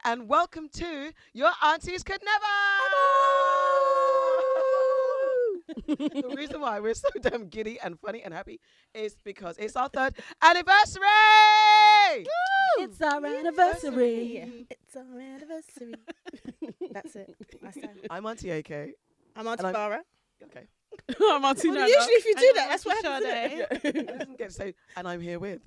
and welcome to your Aunties Could Never. The reason why we're so damn giddy and funny and happy is because it's our 3rd anniversary. It's our anniversary. It's our anniversary. That's it. I'm Auntie AK. I'm Auntie Barra. Okay. I'm Auntie Know. Usually if you do that, that's what happens. I didn't get to say, and I'm here with.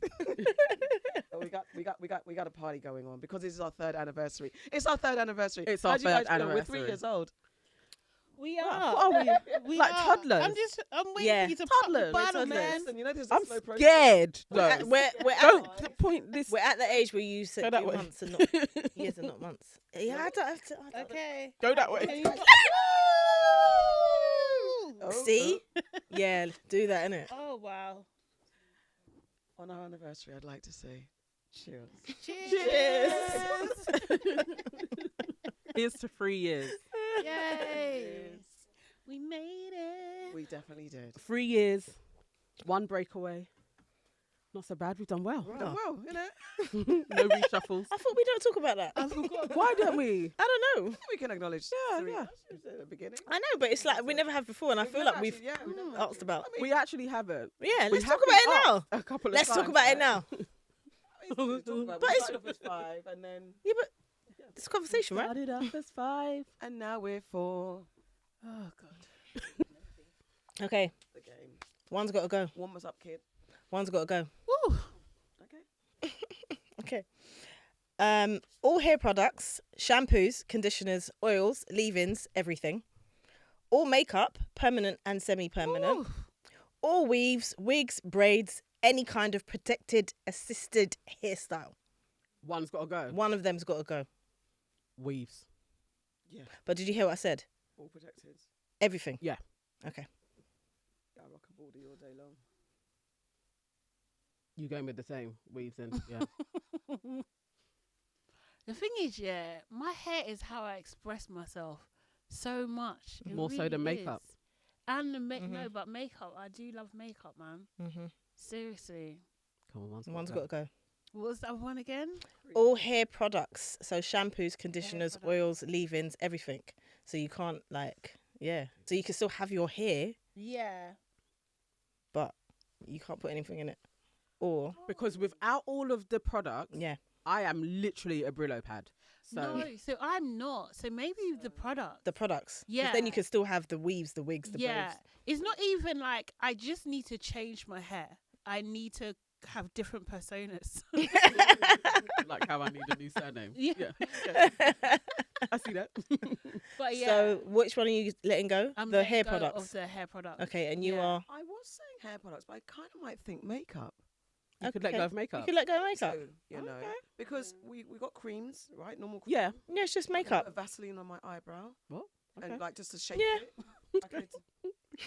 we got a party going on because this is our 3rd anniversary. It's our 3rd anniversary. It's our 3rd anniversary. We're 3 years old. We are. What are we? Like toddlers. I'm waiting for you to pop the Toddlers. bottle, man. Listen, you know, there's I'm a slow process. scared. Don't point this. We're at the age where you said that way. months and not years and not months. Yeah, I don't have to. Okay. Go that way. See? Yeah, do that, innit? Oh, wow. On our anniversary, I'd like to say cheers. Cheers. Here's to 3 years. Yes. We made it. We definitely did. 3 years. 1 breakaway. Not so bad. We've done well. We've done well, innit? No reshuffles. I thought we don't talk about that. Why don't we? I don't know. We can acknowledge Yeah. at the beginning. I know, but it's like we never have before, and I feel like we've asked about. We actually haven't. Yeah, We let's have talk about it been now. asked a couple of Let's times. talk about it now. But it's- started off as 5 and then... Yeah, but it's a conversation, right? Started off as 5. And now we're 4. Oh, God. Okay, The game. one's got to go. Warm us up, kid. One's got to go. Woo. Okay. Okay. All hair products, shampoos, conditioners, oils, leave-ins, everything. All makeup, permanent and semi-permanent. Ooh. All weaves, wigs, braids, any kind of protected, assisted hairstyle. One's got to go. One of them's got to go. Weaves. Yeah. But did you hear what I said? All protected. Everything. Yeah. Okay. I rock a baldy all day long. You going with the same weaves and yeah. The thing is, yeah, my hair is how I express myself so much. It More so than really makeup. is. And the no, but makeup. I do love makeup, man. Mm-hmm. Seriously. Come on, One's got to go. What was that one again? All hair products, so shampoos, conditioners, oils, leave-ins, everything. So you can't so you can still have your hair, Yeah. but you can't put anything in it. Or Because without all of the products, yeah, I am literally a Brillo pad. So No, so I'm not. So maybe the product. the products. 'Cause Yeah. then you can still have the weaves, the wigs, the braids. It's not even like I just need to change my hair. I need to have different personas. like how I need a new surname. Yeah. I see that. But yeah. So which one are you letting go? I'm The letting hair go products. Of the hair products. Okay, and you Yeah. are. I was saying hair products, but I kind of might think makeup. You could let go of makeup. You could let go of makeup. So, you know, because we got creams, right? Normal creams. Yeah. Yeah, it's just I put makeup. a Vaseline on my eyebrow. What? Okay. And like just to shape Yeah. it. I could,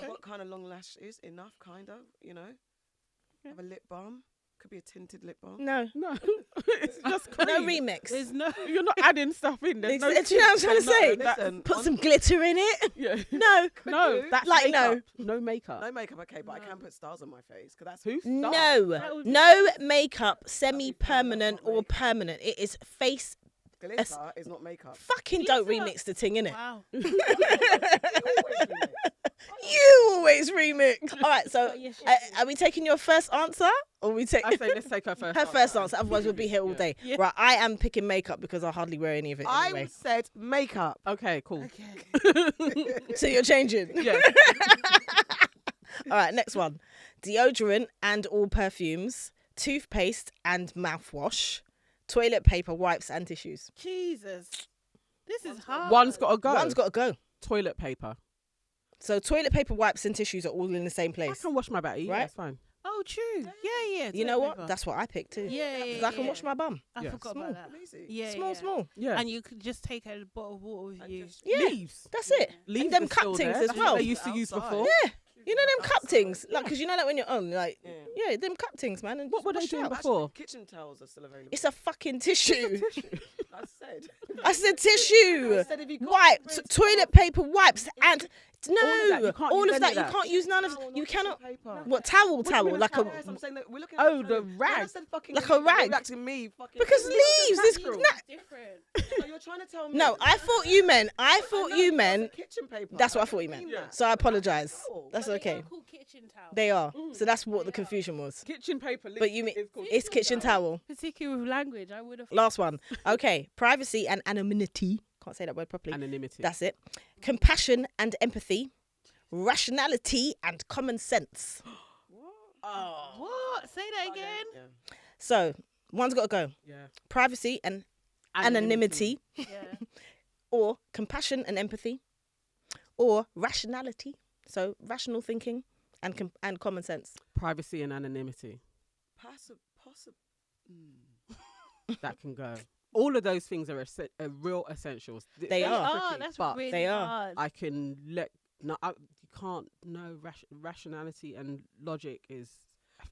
I've got kind of long lashes, enough, kind of, you know. Have a lip balm. Could be a tinted lip balm. No, No. It's just cream. no remix. There's no. You're not adding stuff in. There's no. Do you know what I'm trying to say? Listen, Put some glitter in it. Yeah. No, No, do. that's Like, makeup. No makeup. no makeup, okay, but I can put stars on my face because that's Who? no, no makeup, semi-permanent or permanent. It is face. glitter is not makeup. Fucking don't Glitter. remix the thing, innit? Wow. You always remix. All right, so But yes, are we taking your first answer, or we take I say let's take her first. her first answer? Otherwise, we'll be here all Yeah. day. Yeah. Right, I am picking makeup because I hardly wear any of it I anyway. said makeup. Okay, cool. So you're changing. Yeah. All right, next one: deodorant and all perfumes, toothpaste and mouthwash, toilet paper, wipes and tissues. Jesus. This is hard. One's got to go. One's got to go. Toilet paper. So toilet paper, wipes and tissues are all in the same I place. can wash my body. Right? Yeah, it's fine. Oh, true. Yeah. You know toilet what? paper. That's what I picked too. Yeah, yeah. Because I can wash my bum. I Yeah. forgot Small. about that. Easy. Yeah, Small, yeah. small. Yeah. And you could just take a bottle of water with you. Yeah. Leaves. That's it. Leaves and them are still cup there. things as That's well. what they used to use Outside. before. Yeah. You know them cup things, like, because you know that when you're on, like, Yeah. yeah, them cup things, man. And What were they wash it doing out. before? Kitchen towels are still available. It's a fucking tissue. I said. I said tissue. I said if you got Wipes, rid- toilet paper, wipes, and no, that, you can't all use of any that. of You can't use none of. Towel, not You tissue cannot. paper. What towel? Towel, like a. Yes, I'm saying that we're looking Oh, at the When I rag. said fucking Like a rag. Back to me, fucking. Because leaves, this Natural. nah, Different. So trying to tell me. No, I thought you meant. Kitchen paper. That's what I thought you meant. mean that. So I apologise. Oh. That's But they okay. are called kitchen towels. They are. So that's what the confusion was. Kitchen paper. But you mean it's kitchen towel. Particularly with language, I would have. Last one. Okay. Privacy and anonymity. Can't say that word properly. Anonymity. That's it. Compassion and empathy. Rationality and common sense. What? Say that again. Yeah. So one's got to go. Yeah. Privacy and anonymity, Yeah. or compassion and empathy, or rationality. So rational thinking and common sense. Privacy and anonymity. Possible. That can go. All of those things are real essentials. They are. tricky, That's but really they are. hard. I can let. No, you can't. No, rationality and logic is.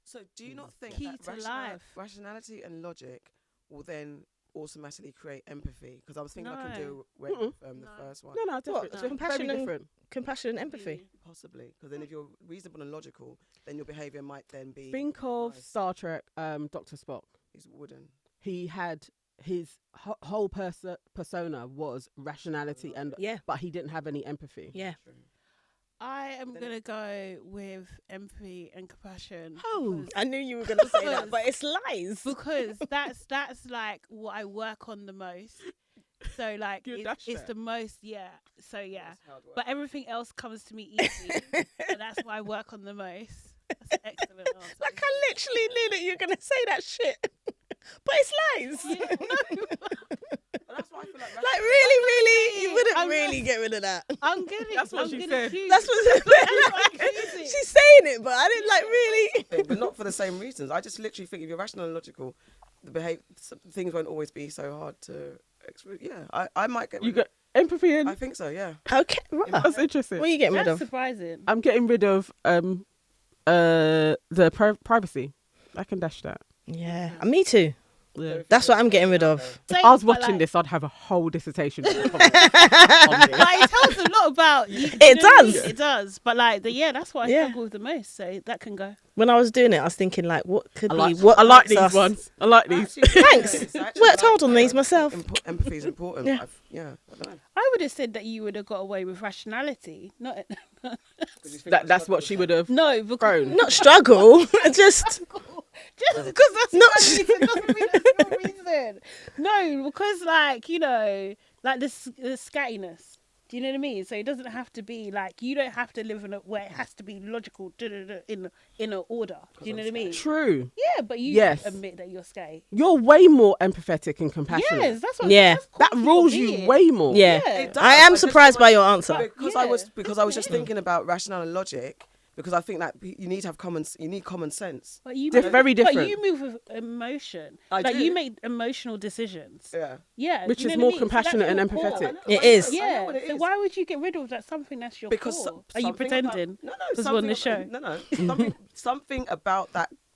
So do you not think Key that to life. rationality and logic will then automatically create empathy? Because I was thinking I can No. do with the first one. No, different. What? Very Compassion and different. compassion and empathy. Possibly. Because then if you're reasonable and logical, then your behaviour might then be... Think of Nice. Star Trek, Dr. Spock. He's wooden. He had his whole persona was rationality, and Yeah. but he didn't have any empathy. Yeah. True. I am Then- gonna go with empathy and compassion. Oh, because- I knew you were going to say that, but it's lies. because that's like what I work on the most. So like You it's dashed that. the most, yeah. So yeah, That's hard work. but everything else comes to me easy. So that's why I work on the most. That's an excellent answer. Like I literally knew that you were going to say that shit, but it's lies. Yeah, no, But that's why I feel like... Like really, you wouldn't I'm really just- get rid of that. I'm getting. That's what I'm she gonna said. choose- That's what I'm choosing. she's saying it, but I didn't like really. thing, but not for the same reasons. I just literally think if you're rational and logical, things won't always be so hard to... Yeah, I might get... You rid got empathy in. I think so, yeah. Okay, right. That's interesting. What are you getting rid That's of? surprising. I'm getting rid of the privacy. I can dash that. Yeah, me too. Yeah. That's what I'm getting rid of. If I was But, watching like, this, I'd have a whole dissertation on this. But it tells a lot about you. It know what I mean? does. It does. But like that's what I Yeah. struggle with the most. So that can go. When I was doing it, I was thinking like, what could I be? like, What I like makes these us- ones. I like these. Thanks. Worked hard on these myself. Empathy is important. Yeah. Yeah, I don't know. I would have said that you would have got away with rationality. Not 'Cause you think That's what she would have no, because thrown. Not struggle, just just because that's Not- not reason doesn't mean that's no reason. No, because like like the scattiness. Do you know what I mean? So it doesn't have to be like you don't have to live in a where it has to be logical in an order. Do you know what I mean? True. Yeah, but you Yes. admit that you're scatty. You're way more empathetic and compassionate. Yes, that's what. Yeah. that's That core to rules your you being. way more. yeah. Yeah. It does. I am just surprised by your But answer. because Yeah. I was just thinking about rational and logic, because I think that you need to have common sense. But you Very But different. you move with emotion. I like do. you make emotional decisions. Yeah. Yeah, Which do you is know what more I mean? So that's compassionate and your core. empathetic. It is. Yeah. what it So is. why would you get rid of that something that's your Because core? so- Are you something pretending? About, no, Because something we're on the show. something about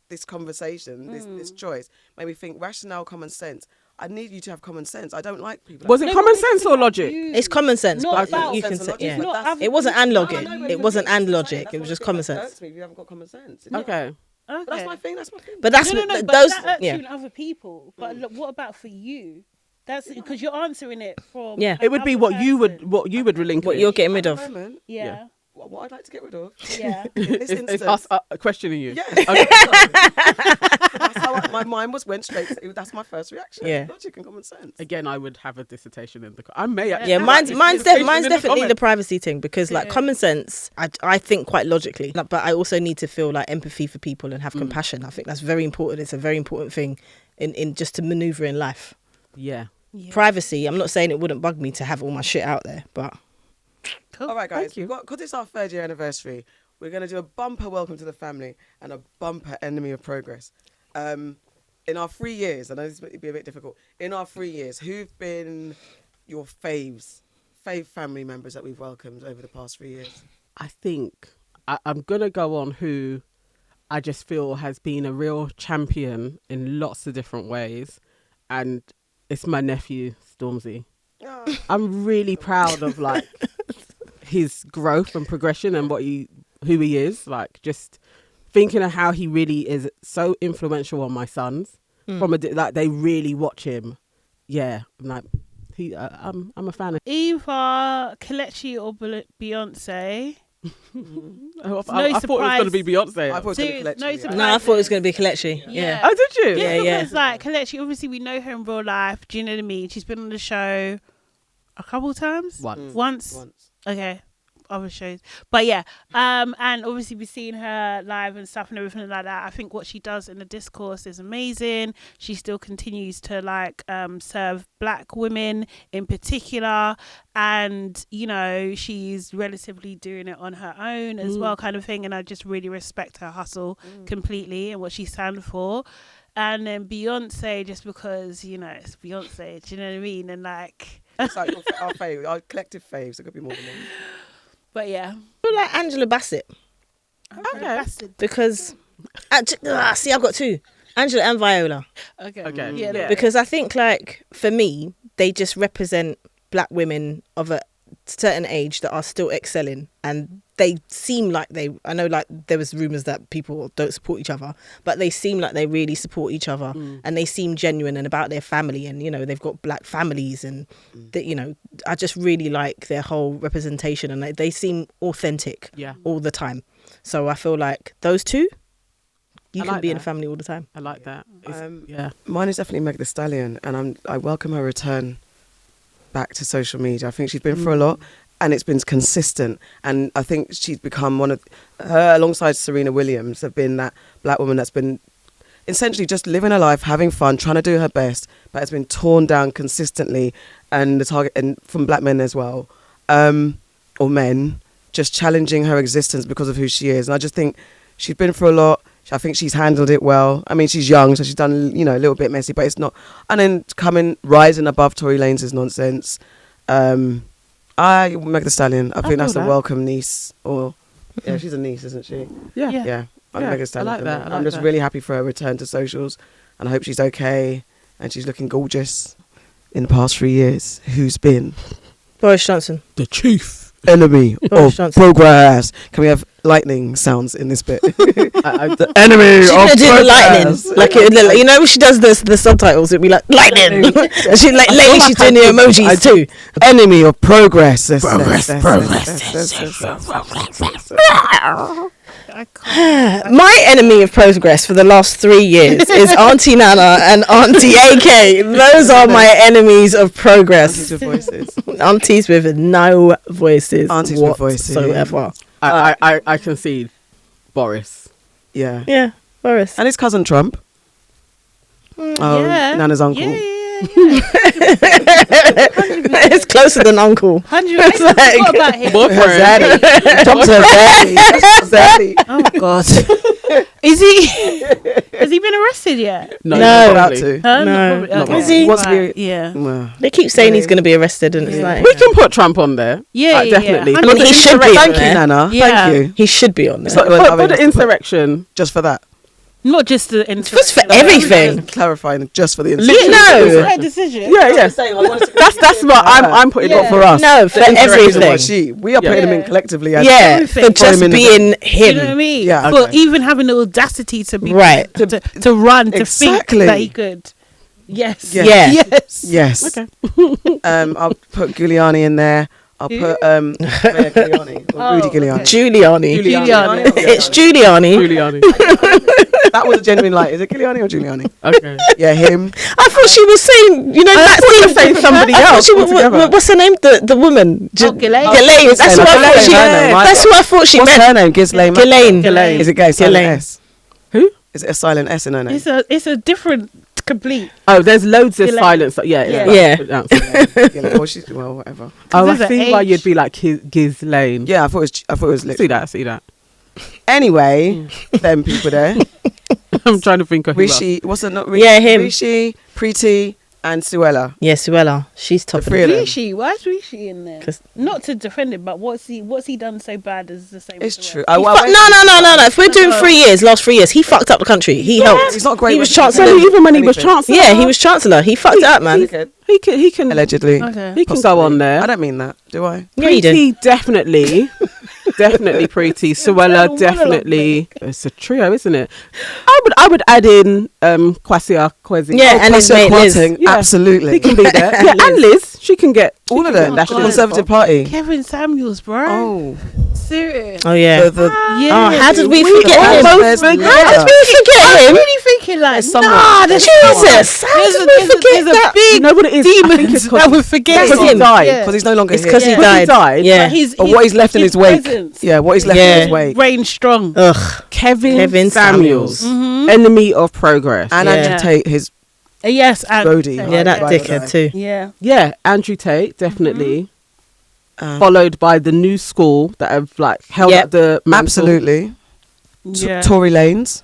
this conversation, this choice, made me think rationale, common sense. I need you to have common sense. I don't like people. Was it No, common but sense or logic? you- It's common sense, Not but about you can sense say and logic, yeah. but Not that's- other It wasn't people. and No, logic. no, but It wasn't and that's logic. that's It one was of just the common things that sense. hurts me if you haven't got common sense. Okay. Okay. But that's my thing. That's my thing. But that's no, what but those. that hurts Yeah. you and other people. But look, what about for you? That's because you're answering it from. Yeah. It would be another what you would person. relinquish. What you're getting rid At of. the moment, Yeah. what I'd like to get rid of. Yeah. In this It's instance, us questioning you. yeah. Okay. That's how my mind went straight. That's my first reaction. Yeah. Logic and common sense. Again, I would have a dissertation in the. I may actually. Yeah, have mine's this mine's, dissertation mine's in the definitely the comments. privacy thing because like Yeah. common sense, I think quite logically, like, but I also need to feel like empathy for people and have compassion. I think that's very important. It's a very important thing in just to maneuver in life. Yeah. Yeah. Privacy, I'm not saying it wouldn't bug me to have all my shit out there, but Cool. All right, guys. Thank you. Because it's our 3rd year anniversary, we're going to do a bumper welcome to the family and a bumper enemy of progress. In our 3 years, I know this might be a bit difficult. In our 3 years, who've been your fave family members that we've welcomed over the past 3 years? I think I'm gonna go on who I just feel has been a real champion in lots of different ways, and it's my nephew Stormzy. Oh, I'm really proud of like his growth and progression and who he is. Like just thinking of how he really is so influential on my sons. From like they really watch him. Yeah, I'm like I'm a fan of. Either Kelechi or Beyonce. I No thought it was surprise. going to be Beyonce. I thought it was Serious, gonna be no Kelechi, surprise. No, I thought it was going to be Kelechi. Yeah. Oh, did you? Yeah, yeah. Because like Kelechi, obviously we know her in real life. Do you know what I mean? She's been on the show a couple times. Once. Okay. Other shows, but yeah, and obviously we've seen her live and stuff and everything like that. I think what she does in the discourse is amazing. She still continues to like serve black women in particular, and you know she's relatively doing it on her own as well, kind of thing. And I just really respect her hustle completely and what she stands for. And then Beyonce, just because you know it's Beyonce, do you know what I mean? And like, It's like our fave, our collective faves. There could be more than one. but yeah. I feel like Angela Bassett Okay. because see, I've got two, Angela and Viola, Okay. Yeah. because I think like for me they just represent black women of a certain age that are still excelling, and they seem like I know like there was rumors that people don't support each other, but they seem like they really support each other, and they seem genuine and about their family, and you know they've got black families, and that you know I just really like their whole representation, and they seem authentic all the time. So I feel like those two, you I can like be in a that. family all the time. I like that. Mine is definitely Megan Thee Stallion, and I welcome her return back to social media. I think she's been through a lot, and it's been consistent. And I think she's become one of her, alongside Serena Williams, have been that black woman that's been essentially just living her life, having fun, trying to do her best, but has been torn down consistently, and the target and from black men as well, or men, just challenging her existence because of who she is. And I just think she's been through a lot. I think she's handled it well. I mean, she's young, so she's done, you know, a little bit messy, but it's not. And then rising above Tory Lanez nonsense. Megan Thee Stallion. I think that's feel a that. welcome niece. Or yeah, she's a niece, isn't she? Yeah. Yeah. I Yeah, Megan Thee Stallion. I like that. I I'm like just that. really happy for her return to socials, and I hope she's okay and she's looking gorgeous. In the past 3 years, who's been Boris Johnson. The chief. enemy Boris of Johnson. progress? Can we have lightning sounds in this bit? The enemy She's gonna of do the lightning, progress. like you know when she does the subtitles, it'd be like lightning. And she like lately she's doing the emojis too. Enemy of progress. I can't. My enemy of progress for the last 3 years is Auntie Nana and Auntie AK. Those are my enemies of progress. Aunties with voices. Aunties with no voices. Aunties with voices. whatsoever. I concede Boris. Yeah. Yeah, Boris. And his cousin Trump. Yeah. Nana's uncle. Yeah. It's closer than uncle. 100. I forgot about him. Boyfriend. Trump's her daddy. That's her daddy. Oh God. Is he? Has he been arrested yet? No. About probably. to. Huh? No, Not not probably. Is he? Wants to be- Yeah. Well, They keep saying he's going to be arrested, and it's Yeah. like We can put Trump on there. Yeah, yeah, definitely. yeah. For I mean, the he should be Thank on you, there. Nana. Yeah. Thank you. He should be on there. It's not- For I mean, the insurrection. just for that. Not just the Just for everything. Clarifying just for the Yeah, incident. no. It's her decision. Yeah, yeah. That's what I'm putting Yeah. up for us. No, for The insurrection everything. was she. We are Yeah. putting him in Yeah. collectively. As Yeah, Everything. for Put him just in the- being Do you know what I him. mean? Yeah, For okay. even having the audacity to be Right. to run to Exactly. think that he could. Yes. Yeah. Yeah. Yes. Yes. Okay. I'll put Giuliani in there. I'll Who? put Mayor Giuliani. Or Oh, Rudy Giuliani. okay. Giuliani. Giuliani. It's Giuliani. Giuliani. That was a genuine light. Is it Giuliani or Giuliani? Okay. Yeah, him. I thought she was saying, you know, that thought you were thing. saying somebody I thought else she was- altogether. what's her name? The woman. Ghislaine. Ghislaine. That's what I thought she. Ghislaine. That's what I thought she What's meant. her name? Ghislaine. Ghislaine. Ghislaine. Is it gay? Silent Ghislaine. S. Who? Is it a silent S in her name? It's a different complete. Oh, there's loads of Ghislaine. silence. Yeah, Yeah. Yeah. Ghislaine. Well, whatever. Oh, I There's a see why H. you'd be like Ghislaine. Yeah, I thought it was lit. See that. Anyway, them people there. I'm trying to think of who else. Rishi, what's it not? Rishi, Yeah, him. Rishi, Preeti, and Suella. Yeah, Suella. She's top The of three of them. Rishi, why is Rishi in there? 'Cause- Not to defend him, but what's he done so bad as the same? It's as the true. rest? No. If we're doing 3 years, last 3 years, he fucked up the country. He helped. He's not great. He was with chancellor. So even when he was anything. chancellor, Yeah, he was chancellor. He fucked up, man. Okay. He can Allegedly. Okay. he can go Possibly. on there. I don't mean that, do I? Yeah, you did. Preeti definitely Preeti. Suella definitely. It's a trio, isn't it? I would add in Kwasi Kwesi. Yeah, and his mate Liz. Kwarteng, Yeah. absolutely. He can be there. Yeah, and Liz. She can get All of them. That's The Conservative Party. Kevin Samuels, bro. Oh. Serious. Oh yeah. Yeah. Oh, how did we We forget him? almost How forget did we forget I'm him? really thinking like, someone. nah, There's Jesus, how There's did a, we there's a, forget there's a that? big You know what it is? I think demons it's that we're forgetting. Because he died. Yeah. Because he's no longer It's here. because he Because he died. died. Yeah. But his, But what he's left in his wake. presence Yeah, what he's left Yeah. in his wake. reigned strong. Ugh. Kevin Samuels, Mhm. enemy of progress. And Yeah. Andrew Tate, his Yes, and roadie. Yeah, that Right, dickhead right. too. yeah. Yeah, Andrew Tate, definitely. Um, Followed by the new school that have like held Yep. up the mantle. absolutely. Yeah. Tory Lanez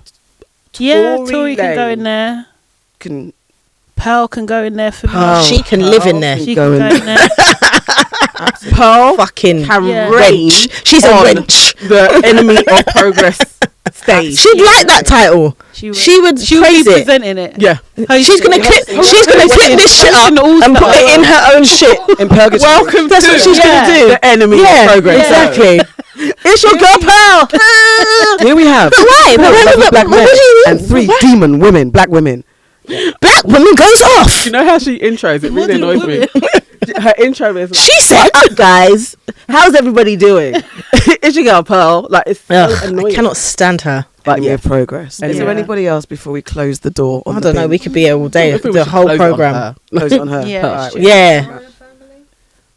Yeah, Tory Tory can go Lanez. in there. can Pearl can go in there for me. Pearl. She can live in there. She go can in. go in there. Pearl Fucking can Yeah. reign wench. She's a on wench. the enemy of progress stage. She'd like that title. She would She would praise be it. presenting it. Yeah. She's gonna clip. She's gonna clip this shit up and put it in her own shit. in purgatory. Welcome That's to what she's Yeah. gonna do. the enemy of Yeah, progress. exactly. It's your girl Pearl. Here we have Why? four lovely black men what do you and 3 demon women, black women. Black woman goes off. You know how she intros? It really annoys me. Her intro is like, She said, "Up, guys, how's everybody doing?" It's your girl Pearl. Like it's so Ugh, I annoying. cannot stand her. But Enemy yeah, of progress. Is there Yeah. anybody else before we close the door? On I the don't know. bin? We could be here all day. I think we The should whole close it on program. her. Close it on her. Yeah. All right, Yeah.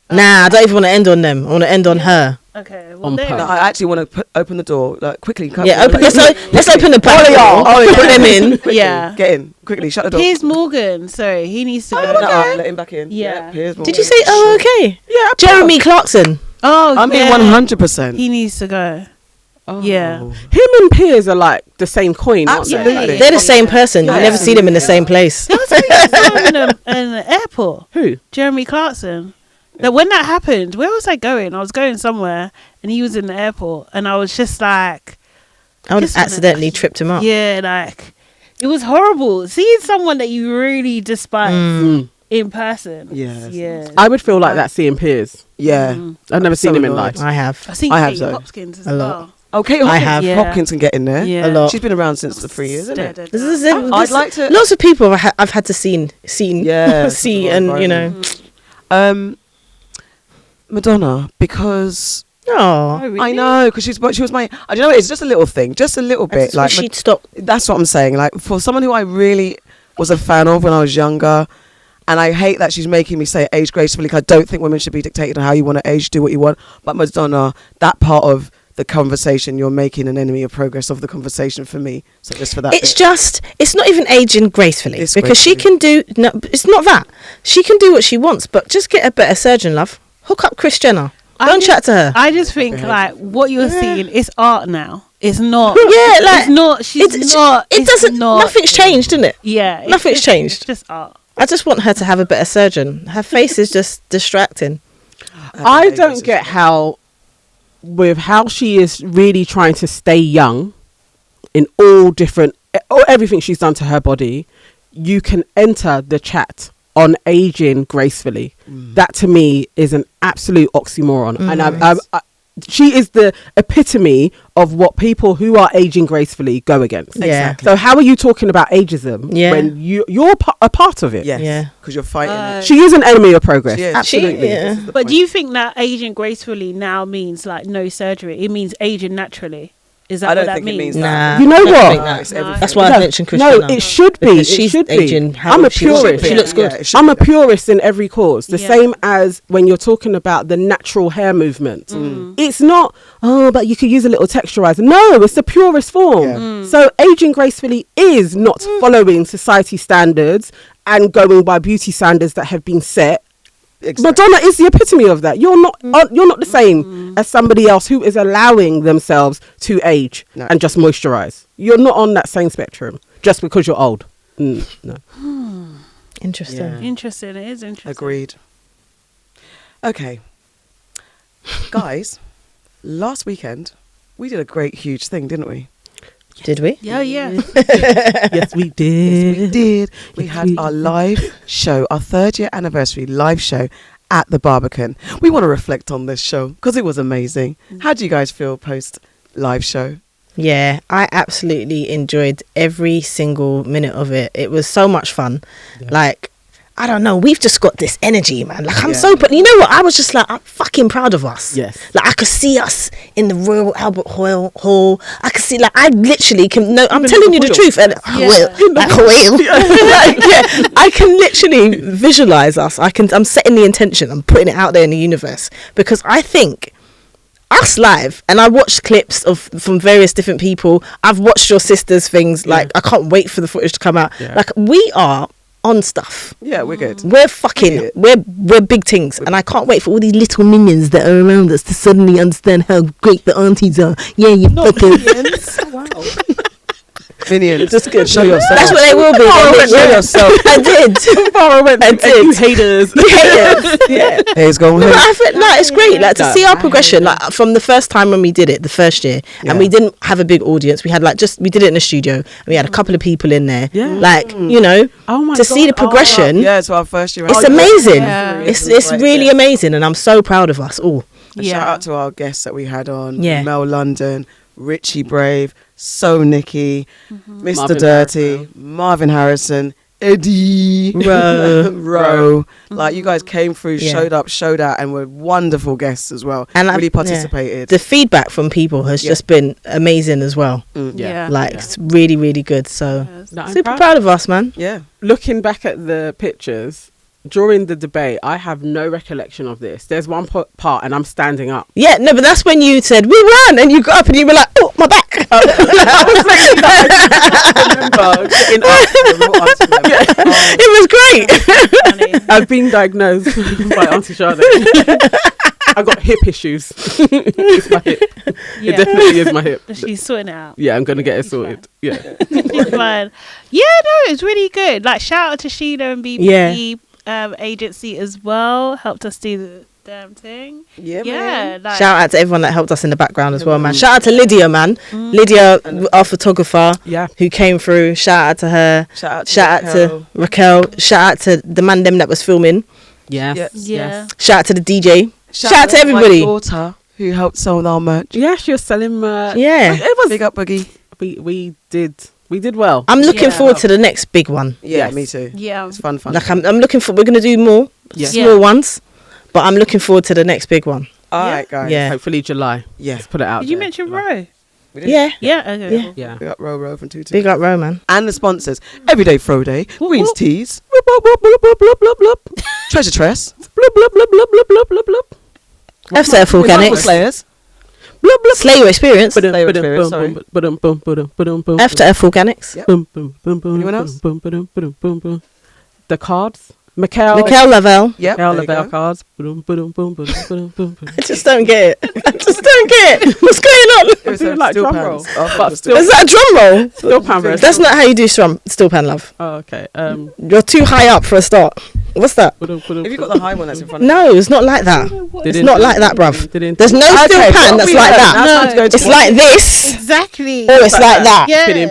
Nah, I don't even want to end on them. I want to end on her. Okay. Well, On there. Pearl. No, I actually want to open the door like quickly. Yeah, let's open the back door. Put them in. Quickly, Yeah. Get in quickly. Shut the door. Piers Morgan. Sorry, he needs to go. No, let him back in. Yeah. Here's Did you say? Oh, okay. Yeah, Jeremy Clarkson. Oh, I mean, yeah. 100%. He needs to go. Yeah. him and Piers are like the same coin, aren't they? Absolutely. They're the same person. You Yeah. never see them in the same place. There was something in the airport. Who? Jeremy Clarkson. Now, when that happened, where was I going? I was going somewhere, and he was in the airport, and I was just like, I would have Just wanna- accidentally tripped him up. yeah, like it was horrible seeing someone that you really despise Mm. in person. Yes. Yeah. I would feel like that seeing Piers. Yeah. Mm. I've never So seen him in annoyed. life. I have. I think I have Kate so. Hopkins as A lot. well. Okay, I have. Yeah. Hopkins can get in there. Yeah. A lot. She's been around since the 3 years, isn't it? This is it. I'd like to. Lots of people I've had to seen, Yeah, see, it's and you know. Madonna, because Oh, I know, because she was my. I don't know. It's just a little thing, just a little bit. Like she'd stop. that's what I'm saying. Like for someone who I really was a fan of when I was younger, and I hate that she's making me say age gracefully. 'Cause I don't think women should be dictated on how you want to age. Do what you want. But Madonna, that part of the conversation, you're making an enemy of progress of the conversation for me. So just for that, It's bit. just, it's not even aging gracefully It's because she can do. No, it's not that. She can do what she wants, but just get a better surgeon, love. Hook up Kris Jenner. Don't chat to her. I just think like what you're seeing is art now. It's not. Yeah, like, it's not. She's not. It it's doesn't. Not, Nothing's changed, isn't it? Yeah. it's Nothing's just- changed. It's just art. I just want her to have a better surgeon. Her face is just distracting. I don't get how, with how she is really trying to stay young in all different, or everything she's done to her body, you can enter the chat on aging gracefully. That to me is an absolute oxymoron. And she is the epitome of what people who are aging gracefully go against. Yeah. So how are you talking about ageism Yeah. when you're a part of it? Yes. Yeah. Because you're fighting. it. She is an enemy of progress. She is. Absolutely. Yeah. This is the But point. do you think that aging gracefully now means like no surgery? It means aging naturally. Is that I what don't that think it means? means Nah. that. You know I don't what? think No, that. it's everything. That's why I mentioned Kris No, Jenner. it should be. Because It she's should be. aging how I'm a she should purist. be. She looks good. Yeah, it should I'm be. a purist in every cause. The Yeah. same as when you're talking about the natural hair movement. It's not, oh, but you could use a little texturizer. No, it's the purest form. Yeah. So aging gracefully is not following society standards and going by beauty standards that have been set. Exactly. Madonna is the epitome of that. You're not the same as somebody else who is allowing themselves to age No. and just moisturize. You're not on that same spectrum just because you're old. No. Interesting. Yeah. Interesting. It is interesting. Agreed. Okay. Guys, last weekend, we did a great, huge thing, didn't we? Did we? Yeah, yeah. Yes, we did. We did. We had our live show, our 3rd year anniversary live show at the Barbican. We want to reflect on this show because it was amazing. How do you guys feel post live show? Yeah, I absolutely enjoyed every single minute of it. It was so much fun. Like, I don't know, we've just got this energy, man. Like, I'm so proud. You know what? I was just like, I'm fucking proud of us. Yes. Like, I could see us in the Royal Albert Hall. I could see, like, I literally can, no, I'm telling you the truth. And I can literally visualize us. I'm setting the intention. I'm putting it out there in the universe. Because I think us live, and I watched clips from various different people. I've watched your sister's things. Like, I can't wait for the footage to come out. Yeah. Like, we are on stuff. Yeah, we're good. We're fucking, we're big things, and I can't wait for all these little minions that are around us to suddenly understand how great the aunties are. Yeah, you fuckers. Wow. Minions. Just good. Show yourself. That's what they will be. Show yourself. I did. I did. You haters. Yeah. Hey, going But I feel like it's great, like, to see our progression, like, from the first time when we did it, the first year, and we didn't have a big audience. We had we did it in a studio, and we had a couple of people in there. Yeah. Like, you know, to see the progression. Yeah, it's our first year. It's amazing. Yeah. It's really amazing, and I'm so proud of us all. Shout out to our guests that we had on. Mel London, Richie Brave, So Nikki, Mr. Marvin Dirty, Harrison. Marvin Harrison, Eddie Rowe. Like, you guys came through, showed up, showed out, and were wonderful guests as well. And really participated. The feedback from people has just been amazing as well. It's really, really good. So super proud of us, man. Yeah. Looking back at the pictures during the debate, I have no recollection of this. There's one part, and I'm standing up. Yeah, no, but that's when you said we won, and you got up and you were like, "Oh, my back." I remember getting up. It was great. I've been diagnosed by Auntie Charlotte. I got hip issues. It's my hip. Yeah. It definitely is my hip. She's sorting it out. Yeah, I'm gonna get it sorted. Yeah. She's fine. Yeah, no, it's really good. Like, shout out to Sheila and BBE agency as well. Helped us do the damn thing. Yeah. Like, shout out to everyone that helped us in the background as well, man. Shout out to Lydia, man. Lydia, our photographer, who came through. Shout out to her. Shout out to Raquel. Shout out to the man them that was filming. Yes. Shout out to the DJ. Shout out to everybody. My daughter, who helped sell our merch. Yeah, she was selling merch. Yeah. It was big up, Boogie. We did well. I'm looking forward to the next big one. Yeah, me too. Yeah. It's fun. Like, I'm looking for, we're going to do more small ones, but I'm looking forward to the next big one. All right, guys. Yeah. Hopefully July. Yeah. Let's put it out. Did you mention Ro? Yeah. Yeah. Okay. Cool. Yeah. Big up Ro from 22. Big up Ro, man. And the sponsors: Everyday Fro Day, Queen's Teas, Treasure Tress, FCF Organics, Slayers, Slay Your Experience, Slay Your Experience, sorry. After F Organics. Anyone else? The cards. Mikel Lavelle. Yep. Mikel Lavelle cards. I just don't get it. What's going on? It was like steel drum pans. roll. Oh, But Is that a drum roll? Still pan version. That's not how you do steel pan, love. Oh, okay. You're too high up for a start. What's that? If you've got the high one that's in front of No, it's not like that. It's not like that, bruv. There's no steel pan that's like that. No. It's like this. Exactly. Or it's like that. Yeah. Pin.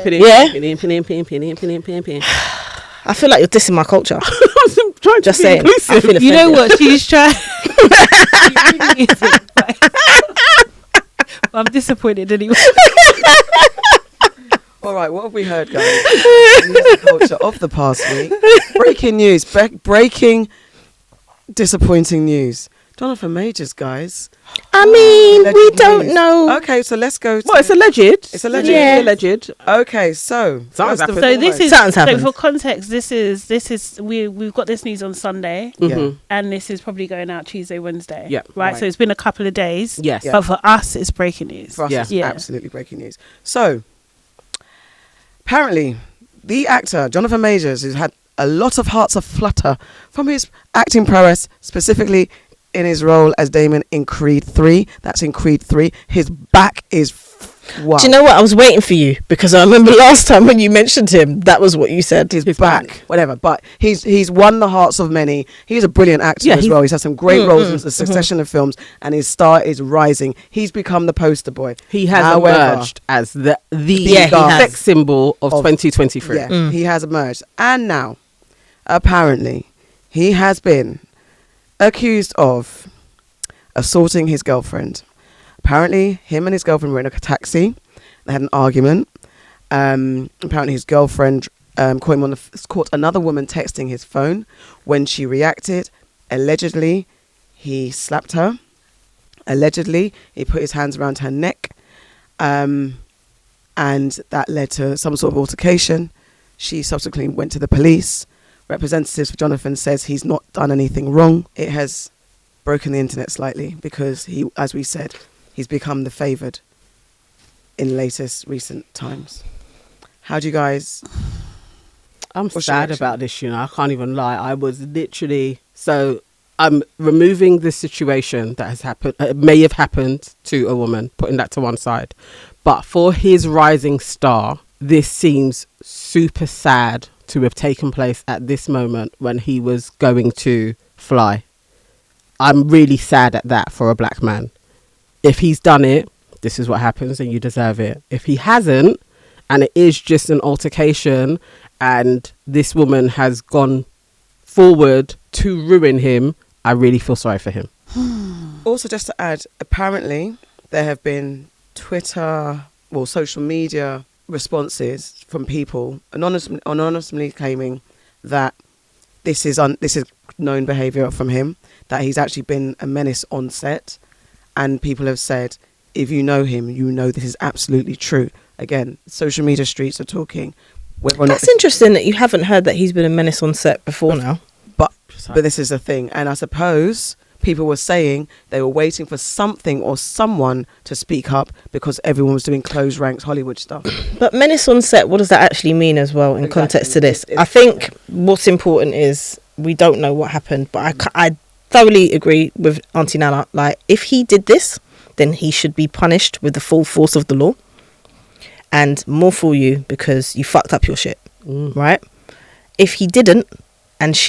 I feel like you're dissing my culture. I'm trying Just to be saying. inclusive. I feel You know offended. what? She's trying. She really isn't. I'm disappointed anyway. All right, what have we heard, guys? Music culture of the past week. Breaking news. Breaking disappointing news. Jonathan Majors, guys. I mean, we Alleged don't news. know. Okay, so let's go. Well, it's alleged. It's alleged. Yeah. Alleged. Okay, so Something's happened. So this is Something's so happened. for context. This is we've got this news on Sunday, and this is probably going out Tuesday, Wednesday. Yeah. Right. So it's been a couple of days. Yes. Yeah. But for us, it's breaking news. For us, it's Yeah. absolutely breaking news. So, apparently, the actor, Jonathan Majors, who's had a lot of hearts aflutter from his acting prowess, specifically in his role as Damon in Creed 3. That's in Creed 3. His back is... wow. Do you know what? I was waiting for you because I remember last time when you mentioned him, that was what you said. His back, whatever. But he's won the hearts of many. He's a brilliant actor as well. He's had some great roles in a succession of films, and his star is rising. He's become the poster boy. He has emerged as the sex symbol of 2023. Yeah, he has emerged. And now, apparently, he has been accused of assaulting his girlfriend. Apparently, him and his girlfriend were in a taxi. They had an argument. Apparently, his girlfriend caught another woman texting his phone. When she reacted, allegedly, he slapped her. Allegedly, he put his hands around her neck. And that led to some sort of altercation. She subsequently went to the police. Representatives for Jonathan says he's not done anything wrong. It has broken the internet slightly because he, as we said, he's become the favoured in latest recent times. How do you guys... I'm sad about this, you know. I can't even lie. I was literally... So I'm removing this situation that has happened, may have happened to a woman, putting that to one side. But for his rising star, this seems super sad to have taken place at this moment when he was going to fly. I'm really sad at that for a black man. If he's done it, this is what happens and you deserve it. If he hasn't, and it is just an altercation and this woman has gone forward to ruin him, I really feel sorry for him. Also, just to add, apparently there have been social media responses from people anonymously claiming that this is known behaviour from him, that he's actually been a menace on set, and people have said, if you know him, you know this is absolutely true. Again, social media streets are talking. That's interesting that you haven't heard that he's been a menace on set before now. But this is the thing, and I suppose people were saying they were waiting for something or someone to speak up because everyone was doing closed ranks Hollywood stuff. But menace on set, what does that actually mean as well in context to this? I think what's important is we don't know what happened, but I thoroughly agree with Auntie Nana. Like, if he did this, then he should be punished with the full force of the law. And more for you because you fucked up your shit, right? If he didn't, and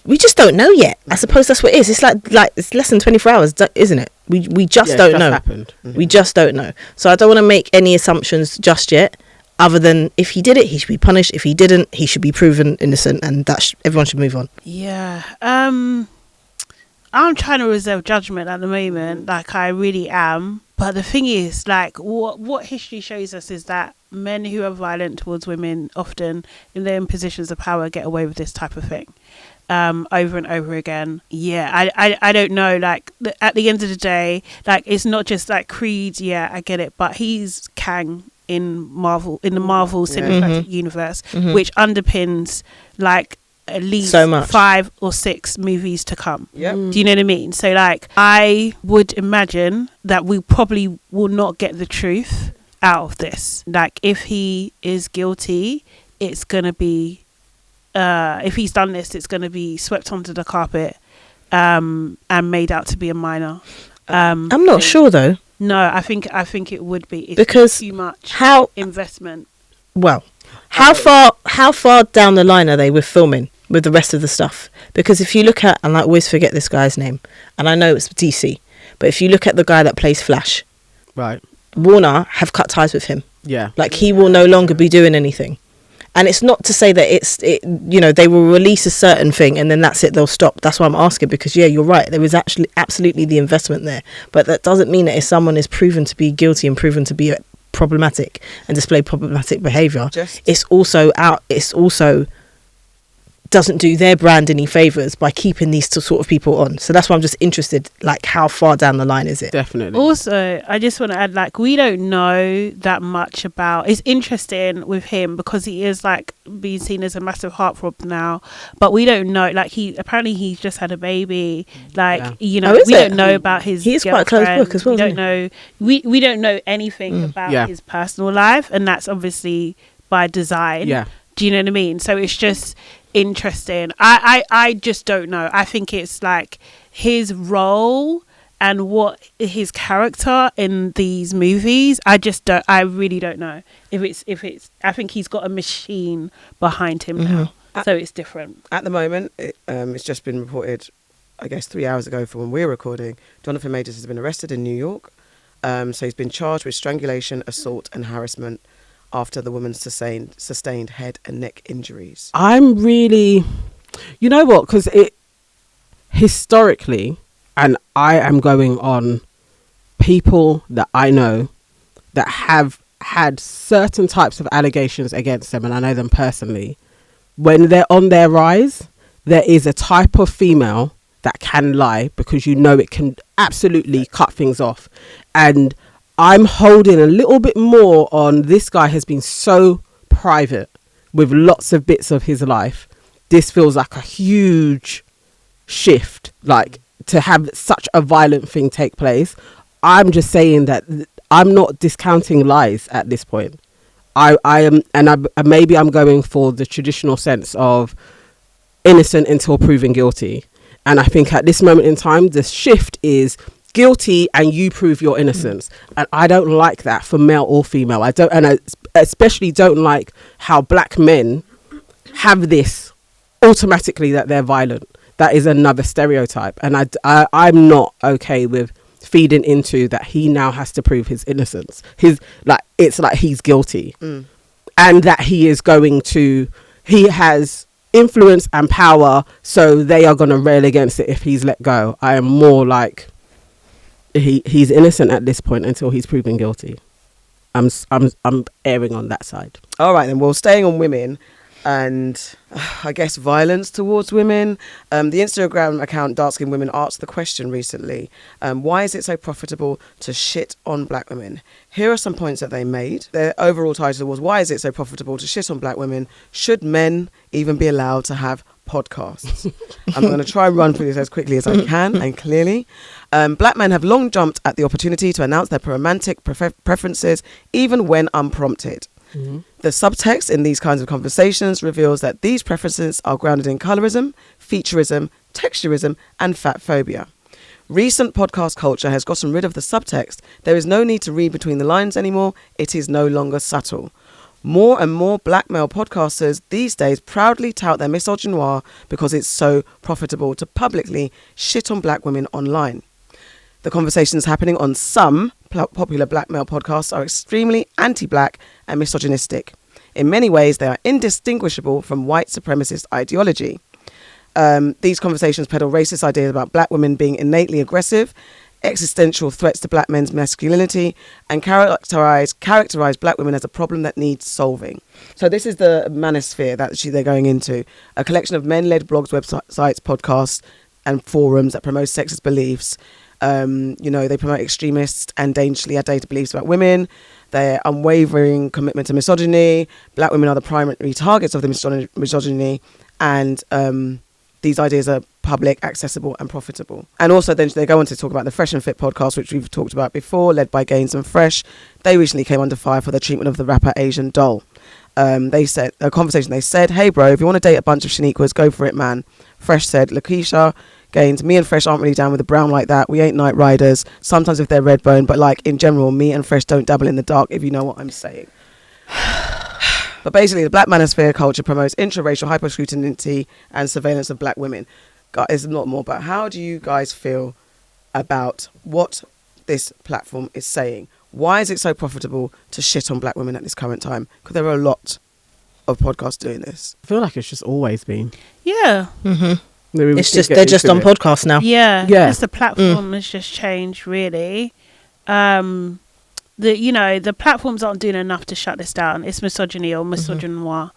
we just don't know yet. I suppose that's what it is. It's like it's less than 24 hours, isn't it? We just don't know. Happened. Mm-hmm. We just don't know. So I don't want to make any assumptions just yet, other than if he did it, he should be punished. If he didn't, he should be proven innocent, and everyone should move on. Yeah. I'm trying to reserve judgment at the moment, like I really am. But the thing is, like, what history shows us is that men who are violent towards women often, in their positions of power, get away with this type of thing over and over again. Yeah, I don't know. Like, at the end of the day, like, it's not just like Creed. Yeah, I get it. But he's Kang in the Marvel Cinematic Universe, which underpins, like, at least so much. 5 or 6 movies to come. Yep. Do you know what I mean? So, like, I would imagine that we probably will not get the truth out of this. Like, if he is guilty, it's gonna be if he's done this, it's gonna be swept under the carpet and made out to be a minor. I'm not sure though. No, I think it would be. It's because too much investment. Well, how far down the line are they with filming with the rest of the stuff? Because if you look at, and I always forget this guy's name, and I know it's DC, but if you look at the guy that plays Flash, right, Warner have cut ties with him. Yeah, like he will no longer be doing anything. And it's not to say that they will release a certain thing and then that's it, they'll stop. That's why I'm asking, because yeah, you're right, there is actually absolutely the investment there, but that doesn't mean that if someone is proven to be guilty and proven to be problematic and display problematic behaviour, it's also doesn't do their brand any favours by keeping these sort of people on. So that's why I'm just interested, like, how far down the line is it? Definitely. Also, I just want to add, like, we don't know that much about, it's interesting with him because he is, like, being seen as a massive heartthrob now, but we don't know, like, he's just had a baby, like, you know, we don't know about his He's quite a close book as well. We don't know anything about his personal life, and that's obviously by design. Yeah. Do you know what I mean? So it's just interesting. I just don't know. I think it's like his role and what his character in these movies. I really don't know if it's. I think he's got a machine behind him now, so it's different. At the moment, it's just been reported, I guess 3 hours ago from when we're recording. Jonathan Majors has been arrested in New York. So he's been charged with strangulation, assault, and harassment after the woman sustained head and neck injuries. I'm really, you know what, because it historically, and I am going on people that I know that have had certain types of allegations against them, and I know them personally, when they're on their rise, there is a type of female that can lie because you know it can absolutely cut things off. And I'm holding a little bit more on this guy has been so private with lots of bits of his life. This feels like a huge shift, like to have such a violent thing take place. I'm just saying that I'm not discounting lies at this point. I am, and maybe I'm going for the traditional sense of innocent until proven guilty. And I think at this moment in time, the shift is guilty and you prove your innocence. And I don't like that for male or female. I especially don't like how black men have this automatically that they're violent. That is another stereotype. And I'm not okay with feeding into that he now has to prove his innocence. It's like he's guilty. And that he has influence and power, so they are going to rail against it if he's let go. I am more like he's innocent at this point until he's proven guilty. I'm erring on that side. All right, then. Well, staying on women and I guess violence towards women. The Instagram account Dark Skin Women asked the question recently, why is it so profitable to shit on black women? Here are some points that they made. Their overall title was, why is it so profitable to shit on black women? Should men even be allowed to have podcasts? I'm going to try and run through this as quickly as I can and clearly. Black men have long jumped at the opportunity to announce their romantic preferences, even when unprompted. Mm-hmm. The subtext in these kinds of conversations reveals that these preferences are grounded in colorism, featureism, texturism, and fat phobia. Recent podcast culture has gotten rid of the subtext. There is no need to read between the lines anymore. It is no longer subtle. More and more black male podcasters these days proudly tout their misogynoir because it's so profitable to publicly shit on black women online. The conversations happening on some popular black male podcasts are extremely anti-black and misogynistic. In many ways, they are indistinguishable from white supremacist ideology. These conversations peddle racist ideas about black women being innately aggressive, existential threats to black men's masculinity, and characterize black women as a problem that needs solving. So this is the manosphere that they're going into, a collection of men-led blogs, websites, podcasts, and forums that promote sexist beliefs. They promote extremist and dangerously outdated beliefs about women, their unwavering commitment to misogyny. Black women are the primary targets of the misogyny, and these ideas are public, accessible, and profitable. And also then they go on to talk about the Fresh and Fit podcast, which we've talked about before, led by Gaines and Fresh. They recently came under fire for the treatment of the rapper Asian Doll. They said, a conversation, they said, "Hey bro, if you want to date a bunch of Shaniquas, go for it, man." Fresh said, "Lakeisha, Gaines, me and Fresh aren't really down with the brown like that. We ain't night riders. Sometimes if they're red bone, but like in general, me and Fresh don't dabble in the dark, if you know what I'm saying." But basically, the Black Manosphere culture promotes intraracial hyper-scrutiny and surveillance of black women. There's a lot more, but how do you guys feel about what this platform is saying? Why is it so profitable to shit on black women at this current time? Because there are a lot of podcasts doing this. I feel like it's just always been. Yeah. Mm-hmm. They're just on podcasts now. Yeah. Just the platform has just changed, really. The platforms aren't doing enough to shut this down. It's misogyny or misogynoir,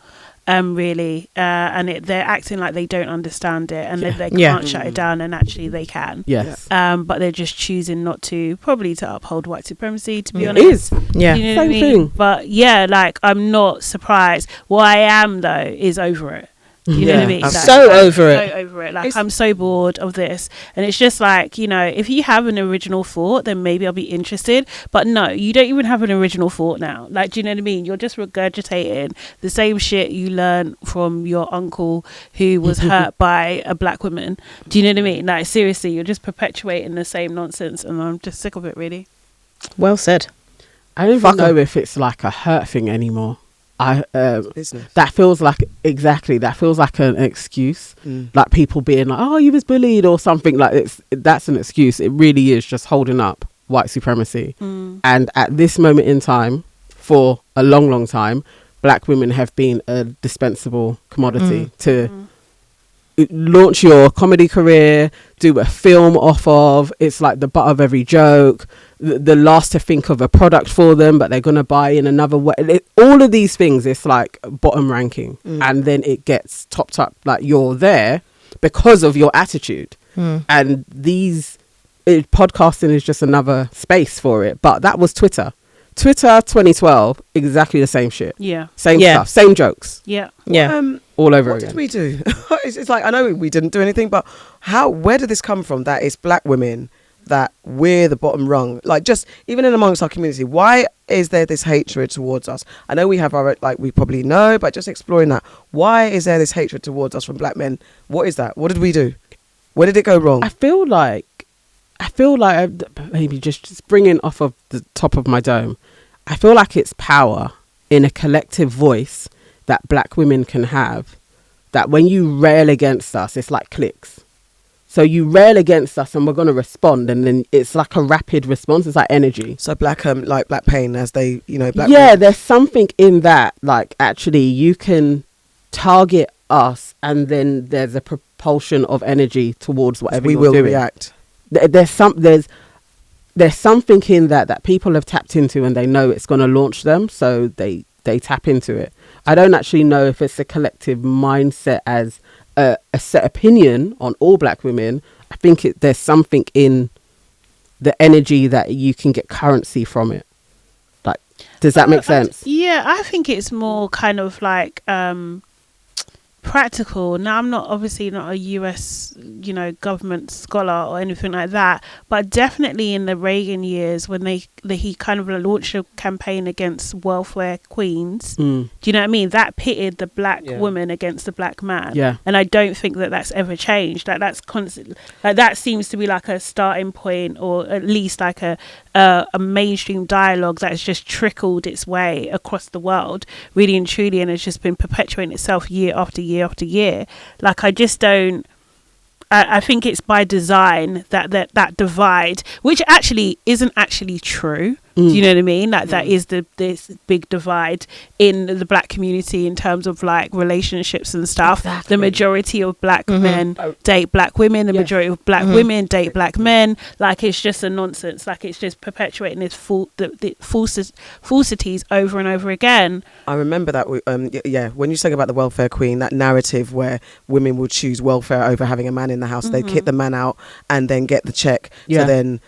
really, and they're acting like they don't understand it and they can't shut it down, and actually they can. Yes. But they're just choosing not to, probably to uphold white supremacy. To be honest, it is. Yeah, you know same what I mean? thing. But yeah, like I'm not surprised. What I am though is over it. You know what I mean? Like, so over it. Like I'm so bored of this, and it's just like, if you have an original thought, then maybe I'll be interested. But no, you don't even have an original thought now. Like, do you know what I mean? You're just regurgitating the same shit you learned from your uncle who was hurt by a black woman. Do you know what I mean? Like, seriously, you're just perpetuating the same nonsense, and I'm just sick of it, really. Well said. I don't even know if it's like a hurt thing anymore. Business. That feels like an excuse, like people being like, "Oh, you was bullied" or something. Like that's an excuse. It really is just holding up white supremacy. And at this moment in time, for a long, long time, black women have been a dispensable commodity to launch your comedy career, do a film off of. It's like the butt of every joke. The last to think of a product for them, but they're going to buy in another way. All of these things, it's like bottom ranking. And then it gets topped up. Like, you're there because of your attitude. And podcasting is just another space for it. But that was Twitter 2012, exactly the same shit. Same stuff, same jokes. All over what again. did we do? It's like, I know we didn't do anything, but where did this come from, that it's black women that we're the bottom rung? Like, just even in amongst our community, why is there this hatred towards us? I know we have our, like, we probably know, but just exploring that, why is there this hatred towards us from black men? What is that? What did we do? Where did it go wrong? I feel like maybe just bringing off of the top of my dome, I feel like it's power in a collective voice that black women can have, that when you rail against us, it's like clicks. So you rail against us and we're going to respond, and then it's like a rapid response. It's like energy. So black pain, as they, black yeah, men. there's something in that, like, actually you can target us and then there's a propulsion of energy towards whatever we you're will doing. react. There's something in that people have tapped into, and they know it's going to launch them, so they tap into it. I don't actually know if it's a collective mindset as a set opinion on all black women. I think there's something in the energy that you can get currency from it. Like, does that make sense? Yeah, I think it's more kind of like practical. Now, I'm obviously not a US, government scholar or anything like that, but definitely in the Reagan years when he kind of launched a campaign against welfare queens. Do you know what I mean? That pitted the black woman against the black man. Yeah. And I don't think that that's ever changed. Like, that's constant. Like, that seems to be like a starting point, or at least like a mainstream dialogue that has just trickled its way across the world, really and truly, and has just been perpetuating itself year after year after year. Like, I just don't. I think it's by design that divide, which actually isn't actually true. Do you know what I mean? Like, that is this big divide in the black community in terms of like relationships and stuff. Exactly. The majority of black men date black women. The majority of black women date black men. Like, it's just a nonsense. Like, it's just perpetuating this falsities over and over again. I remember that. When you say about the welfare queen, that narrative where women would choose welfare over having a man in the house, they'd kick the man out and then get the check. So then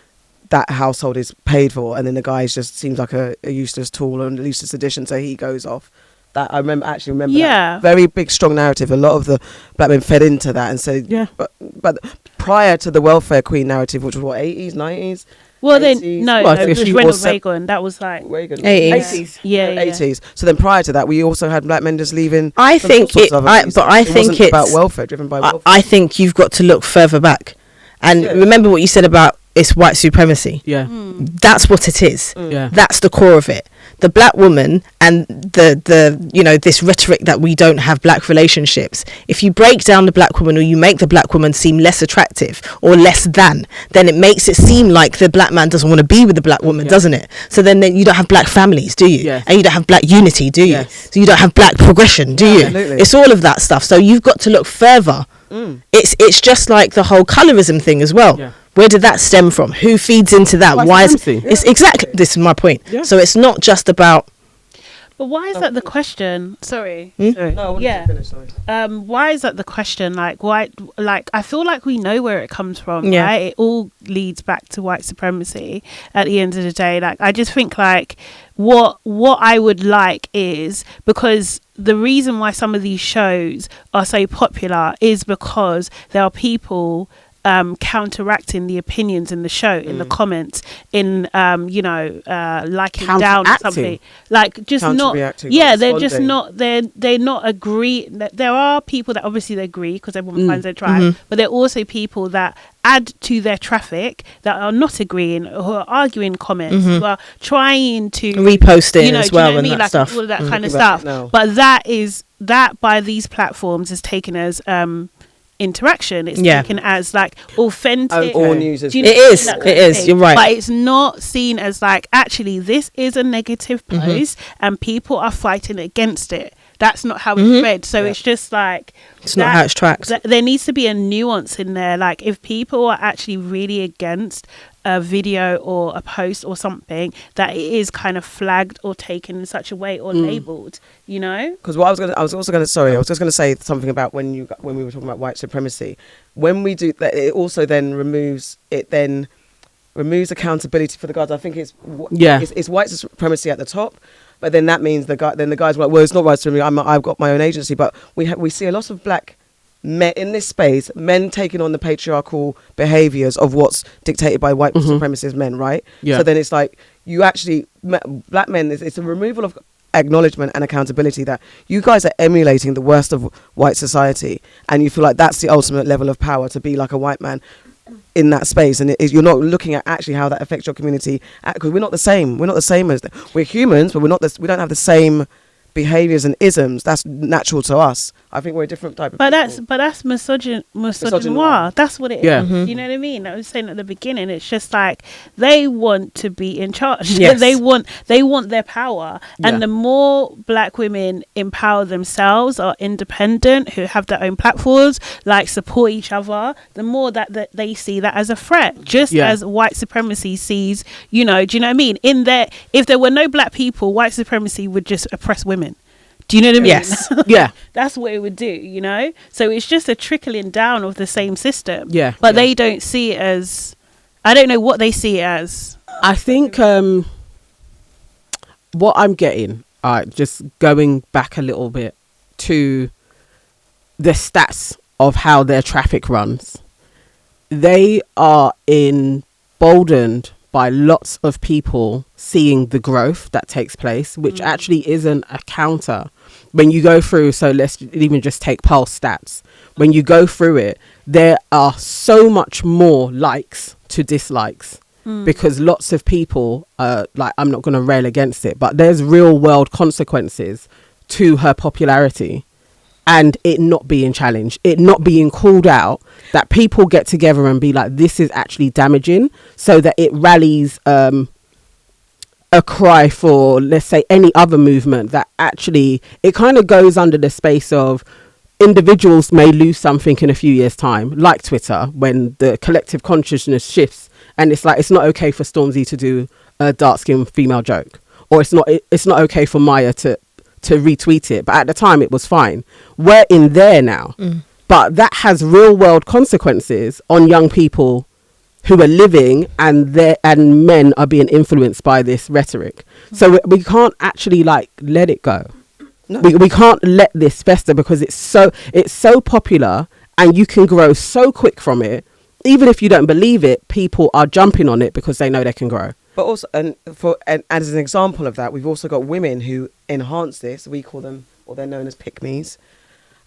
that household is paid for, and then the guy just seems like a useless tool and a useless addition, so he goes off. That I remember that very big strong narrative. A lot of the black men fed into that and said, but prior to the welfare queen narrative, which was what, 80s, 90s? Well, 80s? then no, Well, it was Ronald Reagan. That was like Reagan. 80s. Yeah, 80s. So then prior to that, we also had black men just leaving. I think it wasn't about welfare, driven by welfare. I think you've got to look further back, and remember what you said about it's white supremacy. That's what it is. That's the core of it. The black woman and the this rhetoric that we don't have black relationships. If you break down the black woman, or you make the black woman seem less attractive or less than, then it makes it seem like the black man doesn't want to be with the black woman, doesn't it? So then you don't have black families, do you? And you don't have black unity, do you? So you don't have black progression, do you? Absolutely. It's all of that stuff. So you've got to look further. It's just like the whole colorism thing as well. Where did that stem from? Who feeds into that? Why is it's exactly this is my point. So it's not just about. But why is that the question? Sorry. No, I wanted to finish, sorry. Why is that the question? Like, why? Like, I feel like we know where it comes from. Right? It all leads back to white supremacy. At the end of the day, like, I just think like what I would like is, because the reason why some of these shows are so popular is because there are people counteracting the opinions in the show, in the comments, in liking down something, like just not they're just not they're not agree. There are people that obviously they agree because everyone finds their tribe, but there are also people that add to their traffic that are not agreeing, who are arguing comments, who are trying to repost it as well, and that like stuff, all of that kind of stuff. But that by these platforms is taken as interaction. It's taken as like authentic. All news is. You know, it is. You're right. But it's not seen as like, actually, this is a negative post and people are fighting against it. that's not how it's read. So it's just like it's not how it's tracked. There needs to be a nuance in there. Like if people are actually really against a video or a post or something, that it is kind of flagged or taken in such a way or labelled, you know? Because what I was just going to say something about when we were talking about white supremacy. When we do that, it also then removes accountability for the guys. I think it's white supremacy at the top, but then that means the guys were like, well, it's not right to me. I've got my own agency. But we see a lot of black men in this space, men taking on the patriarchal behaviours of what's dictated by white supremacist men, right? Yeah. So then it's like you actually black men. It's a removal of acknowledgement and accountability that you guys are emulating the worst of white society, and you feel like that's the ultimate level of power to be like a white man in that space, and you're not looking at actually how that affects your community, because we're not the same as we're humans, but we don't have the same behaviors and isms that's natural to us. I think we're a different type of but people. that's misogynoir. That's what it is. Yeah. You know what I mean? I was saying at the beginning, it's just like they want to be in charge. Yes. they want their power. And the more black women empower themselves, are independent, who have their own platforms, like support each other, the more that they see that as a threat. Just as white supremacy sees, you know, do you know what I mean? If there were no black people, white supremacy would just oppress women. Do you know what I mean? Yes. Yeah. That's what it would do, you know? So it's just a trickling down of the same system. Yeah. But they don't see it as, I don't know what they see it as. I think what I'm getting, just going back a little bit to the stats of how their traffic runs, they are emboldened by lots of people seeing the growth that takes place, which actually isn't a counter. When you go through, so let's even just take Pulse stats. When you go through it, there are so much more likes to dislikes because lots of people, like, I'm not going to rail against it, but there's real world consequences to her popularity and it not being challenged, it not being called out, that people get together and be like, this is actually damaging, so that it rallies a cry for, let's say, any other movement that actually, it kind of goes under the space of individuals may lose something in a few years' time, like Twitter, when the collective consciousness shifts and it's like, it's not okay for Stormzy to do a dark-skinned female joke, or it's not okay for Maya to retweet it, but at the time it was fine. We're in there now, but that has real world consequences on young people who are living, and men are being influenced by this rhetoric. So we can't actually like let it go. No. We can't let this fester because it's so popular and you can grow so quick from it. Even if you don't believe it, people are jumping on it because they know they can grow. But also, and as an example of that, we've also got women who enhance this. We call them, or they're known as pick-me's.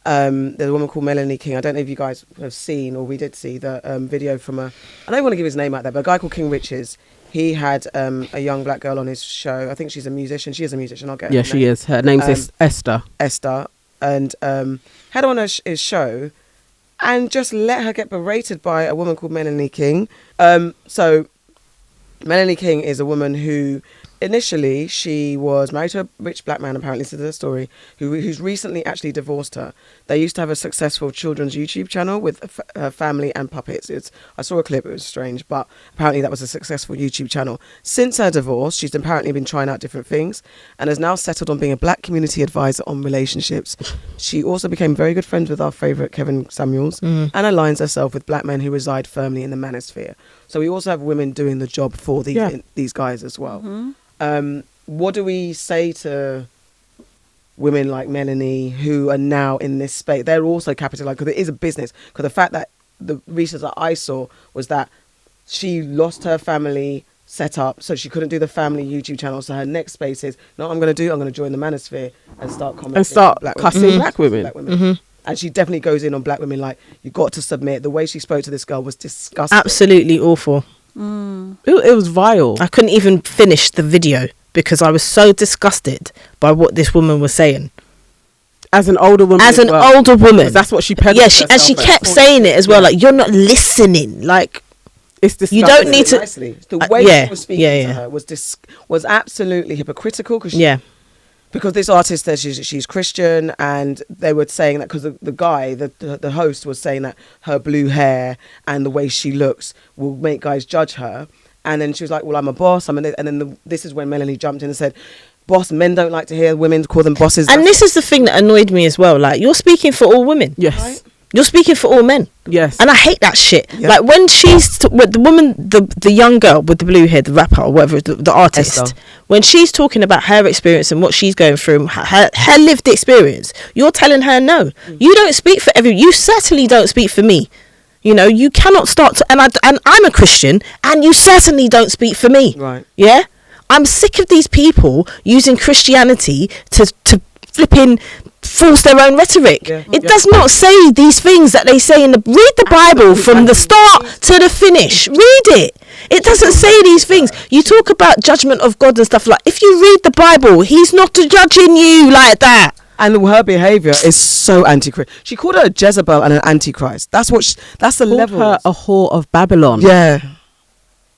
There's a woman called Melanie King. I don't know if you guys have seen, or we did see the video from I don't want to give his name out there, but a guy called King Riches. He had a young black girl on his show. I think she's a musician. She is a musician. I'll get her name. She is. Her name's Esther. And had her on his show and just let her get berated by a woman called Melanie King. So Melanie King is a woman who initially she was married to a rich black man, apparently, this is the story, who's recently actually divorced her. They used to have a successful children's YouTube channel with family and puppets. I saw a clip, it was strange, but apparently that was a successful YouTube channel. Since her divorce, she's apparently been trying out different things and has now settled on being a black community advisor on relationships. She also became very good friends with our favourite Kevin Samuels and aligns herself with black men who reside firmly in the manosphere. So we also have women doing the job for these guys as well. What do we say to women like Melanie who are now in this space? They're also capitalised because it is a business. Because the fact that the research that I saw was that she lost her family set up, so she couldn't do the family YouTube channel. So her next space is, no, I'm going to join the manosphere and start commenting. And start cussing black women. And she definitely goes in on black women like, you got to submit. The way she spoke to this girl was disgusting. Absolutely awful. It was vile. I couldn't even finish the video because I was so disgusted by what this woman was saying. As an older woman, older woman, that's what she peddled. Yeah, and she kept saying it as well. Like, you're not listening. Like, it's disgusting. You don't need to. Nicely. The way she was speaking to her was absolutely hypocritical. Cause because this artist says she's Christian, and they were saying that because the guy, the host, was saying that her blue hair and the way she looks will make guys judge her. And then she was like, well, I'm a boss. And then this is when Melanie jumped in and said, boss, men don't like to hear women call them bosses. And this is the thing that annoyed me as well. Like, you're speaking for all women. Yes. Right? You're speaking for all men. Yes. And I hate that shit. Yeah. Like, when with the woman, the young girl with the blue hair, the rapper or whatever, the artist, Esther. when she's talking about her experience and what she's going through, her lived experience, you're telling her, no, you don't speak for you certainly don't speak for me. You know, you cannot start to, and I'm a Christian, and you certainly don't speak for me. Right. Yeah? I'm sick of these people using Christianity to flipping force their own rhetoric. Yeah. It does not say these things that they say read the Bible from the start to the finish. Read it. It doesn't say these things. You talk about judgment of God and stuff like, if you read the Bible, he's not judging you like that. And her behaviour is so antichrist. She called her a Jezebel and an antichrist. That's the level. Her a whore of Babylon. Yeah.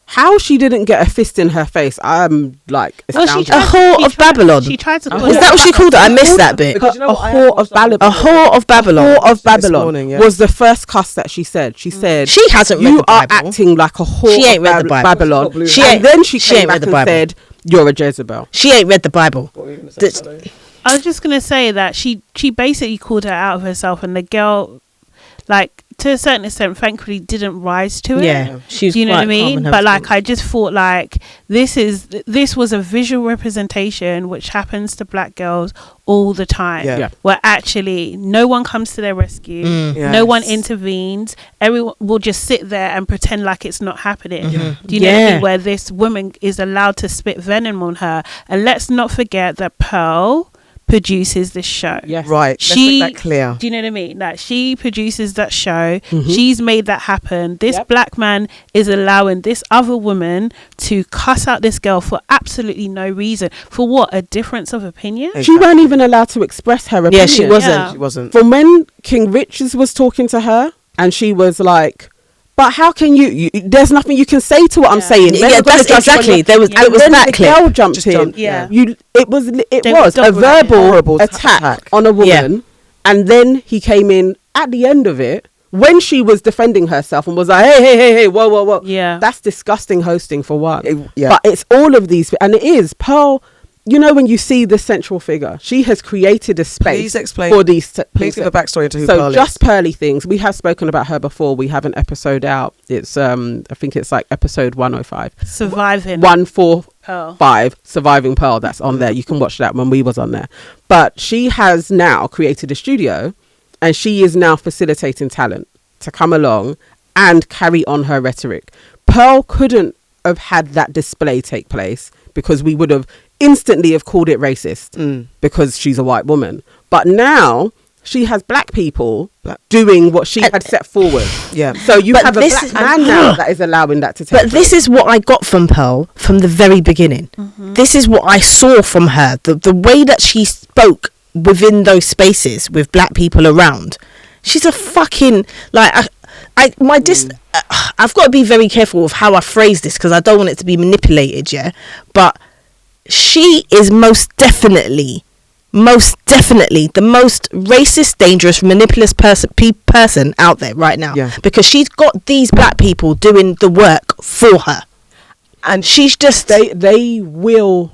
How she didn't get a fist in her face, I'm like, Well, astounded. a whore of Babylon. She tried to call Is her that what she called it? I missed that bit. Because you know a what, I whore had of watched that Babylon. A whore of Babylon. Whore of Babylon morning, yeah. was the first cuss that she said. She said, She hasn't read you the are Bible. acting like a whore She ain't of read the Bible. Babylon. She And ain't- then she she came ain't back read the and Bible. said, you're a Jezebel. She ain't read the Bible. What were you gonna say, That's- Sally? I was just gonna say that she basically called her out of herself, and the girl, like, to a certain extent, thankfully didn't rise to it. Yeah, she's Do you know what I quite calm mean? and But like, everything. I just thought like this was a visual representation which happens to black girls all the time. Yeah. Yeah. Where actually no one comes to their rescue, Mm. no one Yes. intervenes. Everyone will just sit there and pretend like it's not happening. Mhm. Do you know what I Yeah. mean? Where this woman is allowed to spit venom on her, and let's not forget that Pearl produces this show. Yes. Right. She- Let's make that clear. Do you know what I mean? Like, she produces that show. Mhm. She's made that happen. This Yep. black man is allowing this other woman to cuss out this girl for absolutely no reason. For what? A difference of opinion? She weren't even allowed to express her opinion. Yeah, she wasn't. Yeah. She wasn't. From when King Richards was talking to her, and she was like, but how can you there's nothing you can say to what I'm Yeah. saying. Yeah, Men are gonna that's judge you on exactly. your-" There was And it was then that the clip. girl jumped Just in. jumped, Yeah. It was They a doubled verbal Horrible attack on a woman, and then he came in at the end of it when she was defending herself and was like, hey, whoa. Yeah. That's disgusting hosting for one. Yeah. But it's all of these, and it is Pearl. You know, when you see the central figure, she has created a space Please explain. for these. Please give a backstory to who So Pearl is. just Pearly Things. We have spoken about her before. We have an episode out. It's I think it's like episode 105. Surviving 145 Pearl. Surviving Pearl. That's on there. You can watch that when we was on there. But she has now created a studio, and she is now facilitating talent to come along and carry on her rhetoric. Pearl couldn't have had that display take place because we would have instantly have called it racist because she's a white woman. But now she has black people doing what she had set forward. Yeah. So you But have a this black is- man now that is allowing that to take But this is what I got from Pearl from the very beginning. This is what I saw from her. The way that she spoke within those spaces with black people around. She's a fucking like I've got to be very careful of how I phrase this because I don't want it to be manipulated, yeah. But she is most definitely the most racist, dangerous, manipulous person out there right now. Yeah. Because she's got these black people doing the work for her, and she's just they will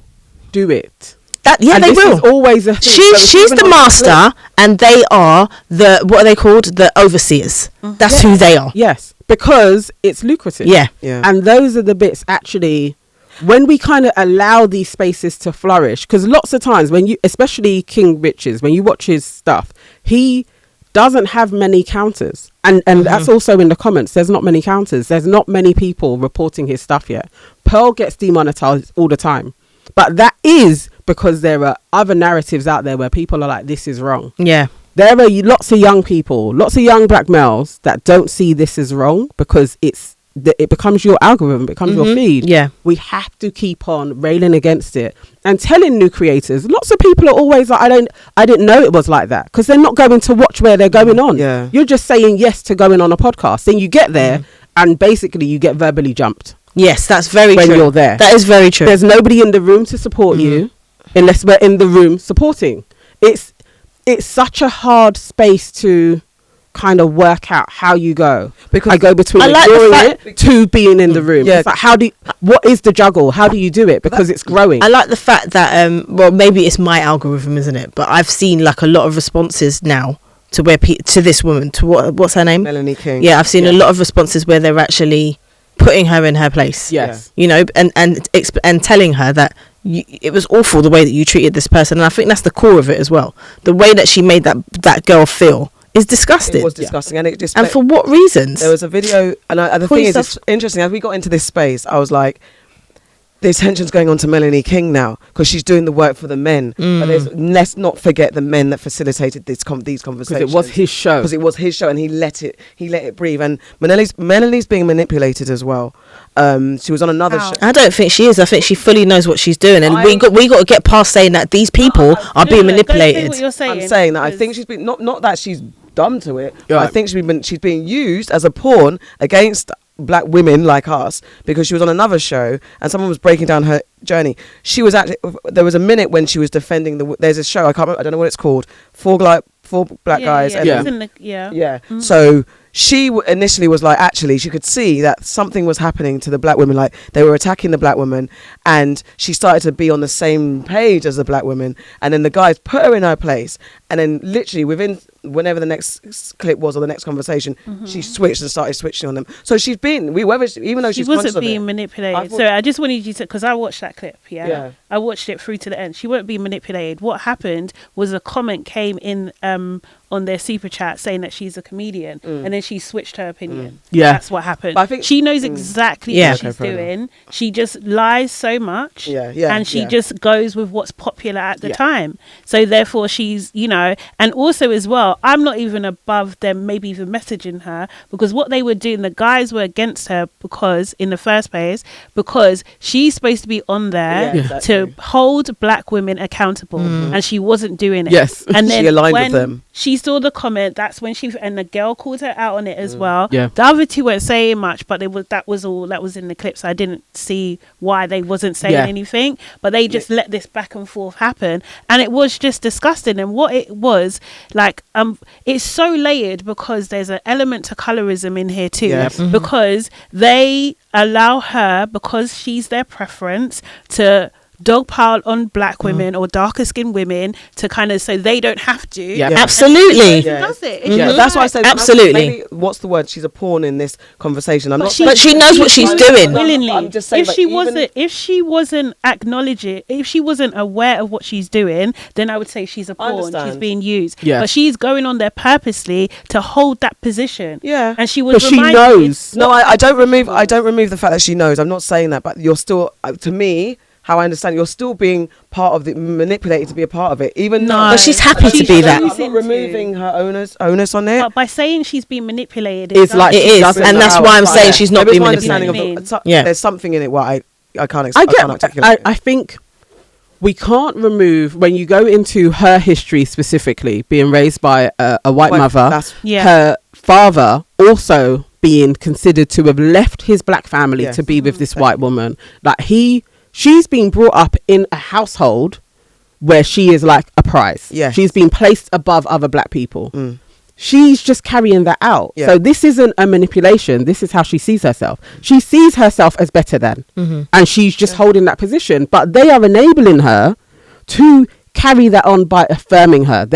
do it. that. Yeah, And they this will. is always a thing. So She's even the on master, and they are the what are they called? The overseers. That's who they are. Yes, because it's lucrative. Yeah. Yeah. And those are the bits actually when we kind of allow these spaces to flourish, because lots of times when you, especially King Richards, when you watch his stuff, he doesn't have many counters. And that's also in the comments. There's not many counters. There's not many people reporting his stuff yet. Pearl gets demonetized all the time. But that is because there are other narratives out there where people are like, this is wrong. Yeah. There are lots of young people, lots of young black males that don't see this as wrong because it becomes your algorithm, becomes your feed. Yeah. We have to keep on railing against it and telling new creators. Lots of people are always like, I didn't know it was like that, because they're not going to watch where they're going on. Yeah. You're just saying yes to going on a podcast. Then you get there and basically you get verbally jumped Yes, that's very when true. you're there. That is very true. There's nobody in the room to support you. unless we're in the room supporting. It's such a hard space to kind of work out how you go, because I go between ignoring it to being in the room. It's like, what is the juggle? How do you do it? Because it's growing. I like the fact that well, maybe it's my algorithm, isn't it? But I've seen like a lot of responses now to where to this woman, to what's her name, Melanie King. Yeah, I've seen a lot of responses where they're actually putting her in her place. Yes, you know, and telling her that it was awful the way that you treated this person, and I think that's the core of it as well. The way that she made that girl feel is disgusting. It was disgusting, and it just. And for what reasons? There was a video, and the thing is, it's interesting. As we got into this space, I was like, there's tensions going on to Melanie King now because she's doing the work for the men. But let's not forget the men that facilitated these conversations. Because it was his show. Because it was his show, and he let it breathe. And Melanie's being manipulated as well. She was on another show. I don't think she is. I think she fully knows what she's doing, and we got to get past saying that these people are being manipulated. What you're saying. I'm saying that I think she's been not that she's dumb to it. But I think she's being used as a pawn against black women like us, because she was on another show and someone was breaking down her journey. She was actually, there was a minute when she was defending there's a show, I don't know what it's called, four black guys. So she initially was like, actually she could see that something was happening to the black women, like they were attacking the black woman, and she started to be on the same page as the black women, and then the guys put her in her place, and then literally within whenever the next clip was or the next conversation, she switched and started switching on them. So she's been, even though she wasn't being manipulated. So I just wanted you to, because I watched that clip, I watched it through to the end. She wasn't being manipulated. What happened was a comment came in on their super chat saying that she's a comedian, and then she switched her opinion. That's what happened. But I think she knows exactly what she's doing. She just lies so much, and she just goes with what's popular at the time. So therefore she's, and also as well, I'm not even above them maybe even messaging her, because what they were doing, the guys were against her because in the first place, because she's supposed to be on there to hold black women accountable, and she wasn't doing it. And then she aligned with them. She saw the comment, that's when and the girl called her out on it as well. The other two weren't saying much, but that was all that was in the clip, so I didn't see why they wasn't saying anything, but they just let this back and forth happen, and it was just disgusting. And what it was like, it's so layered, because there's an element to colorism in here too, because they allow her, because she's their preference, to dogpile on black women or darker skinned women to kind of, so they don't have to. Absolutely. Does it? That's why I said absolutely. Maybe, what's the word? She's a pawn in this conversation. But she knows what she's doing. Willingly. I'm just saying, if she wasn't acknowledging, if she wasn't aware of what she's doing, then I would say she's a pawn. She's being used. But she's going on there purposely to hold that position. And she was. But she knows. No, I don't remove the fact that she knows. I'm not saying that, but you're still, to me, how I understand, you're still being part of the, manipulated to be a part of it, even though. But she's happy to be that. I'm not removing her onus on it. But by saying she's being manipulated, it's like it is, and that's why I'm saying she's not being manipulated. There's something in it where I can't articulate. I think we can't remove, when you go into her history specifically, being raised by a white mother, her father also being considered to have left his black family to be with this white woman, like she's been brought up in a household where she is like a prize. She's been placed above other black people. She's just carrying that out. So this isn't a manipulation. This is how she sees herself. She sees herself as better than, and she's just holding that position. But they are enabling her to carry that on by affirming her.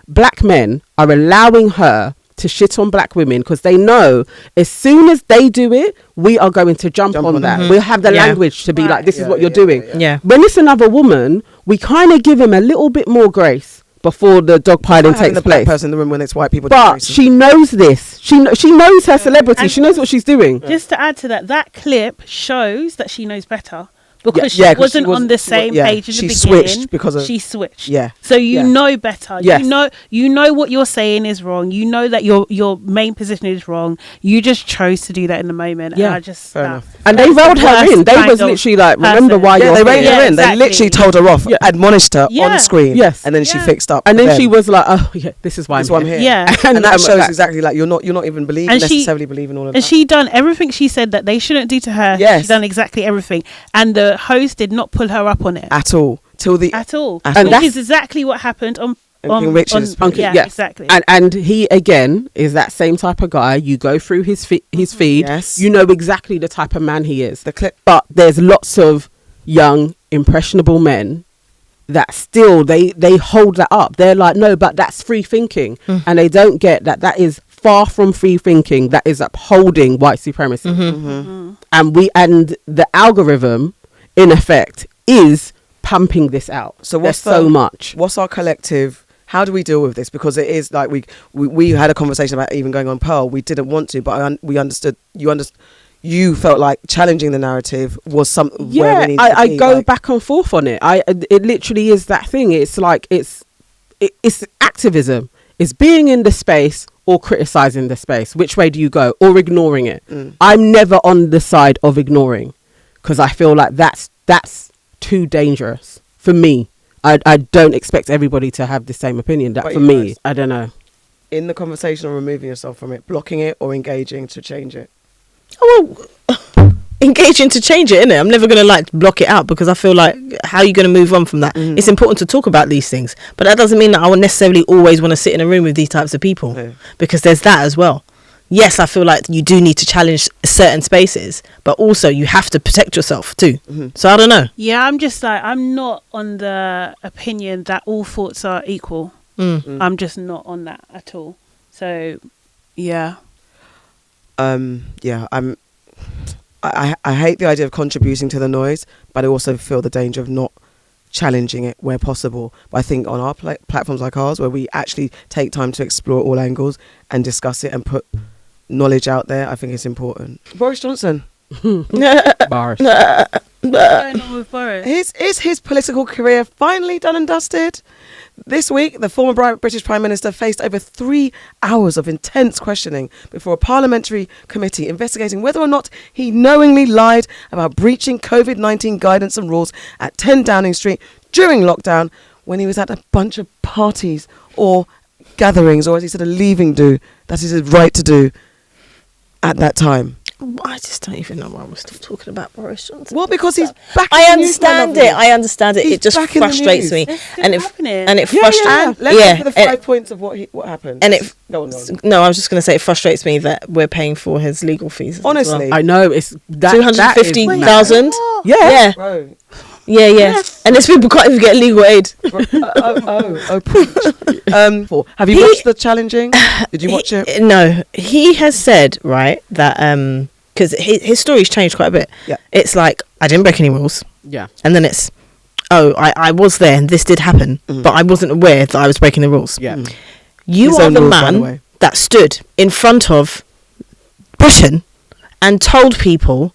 Black men are allowing her to shit on black women, because they know as soon as they do it, we are going to jump on that. We'll have the language to be like, this is what you're doing. When it's another woman, we kind of give him a little bit more grace before the dogpiling takes the place. Black person in the room when it's white people. But she knows this. She knows her celebrity. She knows what she's doing. Just to add to that clip shows that she knows better. Because she wasn't on the same page in the beginning. She switched. So you know better. You know what you're saying is wrong. You know that your main position is wrong. You just chose to do that in the moment. And I just fair enough. And they rolled her in. They was literally like, remember why you're they here. rolled her in. They literally told her off, admonished her on screen. And then she fixed up. And then she was like, oh yeah, this is why I'm here. And that shows exactly like you're not even necessarily believing all of that. And she done everything she said that they shouldn't do to her. She's done exactly everything. And the host did not pull her up on it at all. till the at all. At And Which that's- is exactly what happened on King Richard's yeah, yes. exactly. And he again is that same type of guy. You go through his feed, Yes. you know exactly the type of man he is. the clip. But there's lots of young impressionable men that still they hold that up. They're like, no, but that's free thinking, and they don't get that is far from free thinking. That is upholding white supremacy. And the algorithm in effect is pumping this out. So what's There's so much. What's our collective? How do we deal with this? Because it is like we had a conversation about even going on Pearl. We didn't want to, but we understood. You felt like challenging the narrative was something. Yeah, where we need I to be, go like, back and forth on it. It literally is that thing. It's like it's activism. It's being in the space or criticizing the space. Which way do you go? Or ignoring it? I'm never on the side of ignoring, because I feel like that's too dangerous for me. I don't expect everybody to have the same opinion. That But for you me, guys- I don't know. in the conversation or removing yourself from it, blocking it or engaging to change it. Oh, well, engaging to change it, innit? I'm never going to block it out, because I feel like, how are you going to move on from that? It's important to talk about these things, but that doesn't mean that I will necessarily always want to sit in a room with these types of people, because there's that as well. Yes, I feel like you do need to challenge certain spaces, but also you have to protect yourself too. So I don't know. Yeah, I'm just like, I'm not on the opinion that all thoughts are equal. I'm just not on that at all. So, yeah. Yeah, I hate the idea of contributing to the noise, but I also feel the danger of not challenging it where possible. But I think on our platforms like ours, where we actually take time to explore all angles and discuss it and put knowledge out there, I think it's important. Boris Johnson. Bars. What's going on with Boris? Is his political career finally done and dusted? This week, the former British Prime Minister faced over 3 hours of intense questioning before a parliamentary committee investigating whether or not he knowingly lied about breaching COVID-19 guidance and rules at 10 Downing Street during lockdown when he was at a bunch of parties or gatherings, or as he said, a leaving do. That is his right to do at that time. I just don't even know why we're still talking about Boris Johnson. Well, because he's back in I the news, understand my it. lovely. I understand it. He's It just back in the frustrates news. me, It's still and it happening. and it And frustrates. let's Yeah, go for the 5 points of what happened. and it Go on. no, I was just going to say it frustrates me that we're paying for his legal fees. as Honestly. well. I know it's that 250,000. What? Yeah, Bro. yeah, and there's people can't even get legal aid. Have you watched the challenging? Did you watch it? No, he has said right that because his story's changed quite a bit. Yeah. It's like, I didn't break any rules, Yeah. and then it's, oh, I was there and this did happen, but I wasn't aware that I was breaking the rules. Yeah. You His are own the rules, by the man way. that stood in front of Britain and told people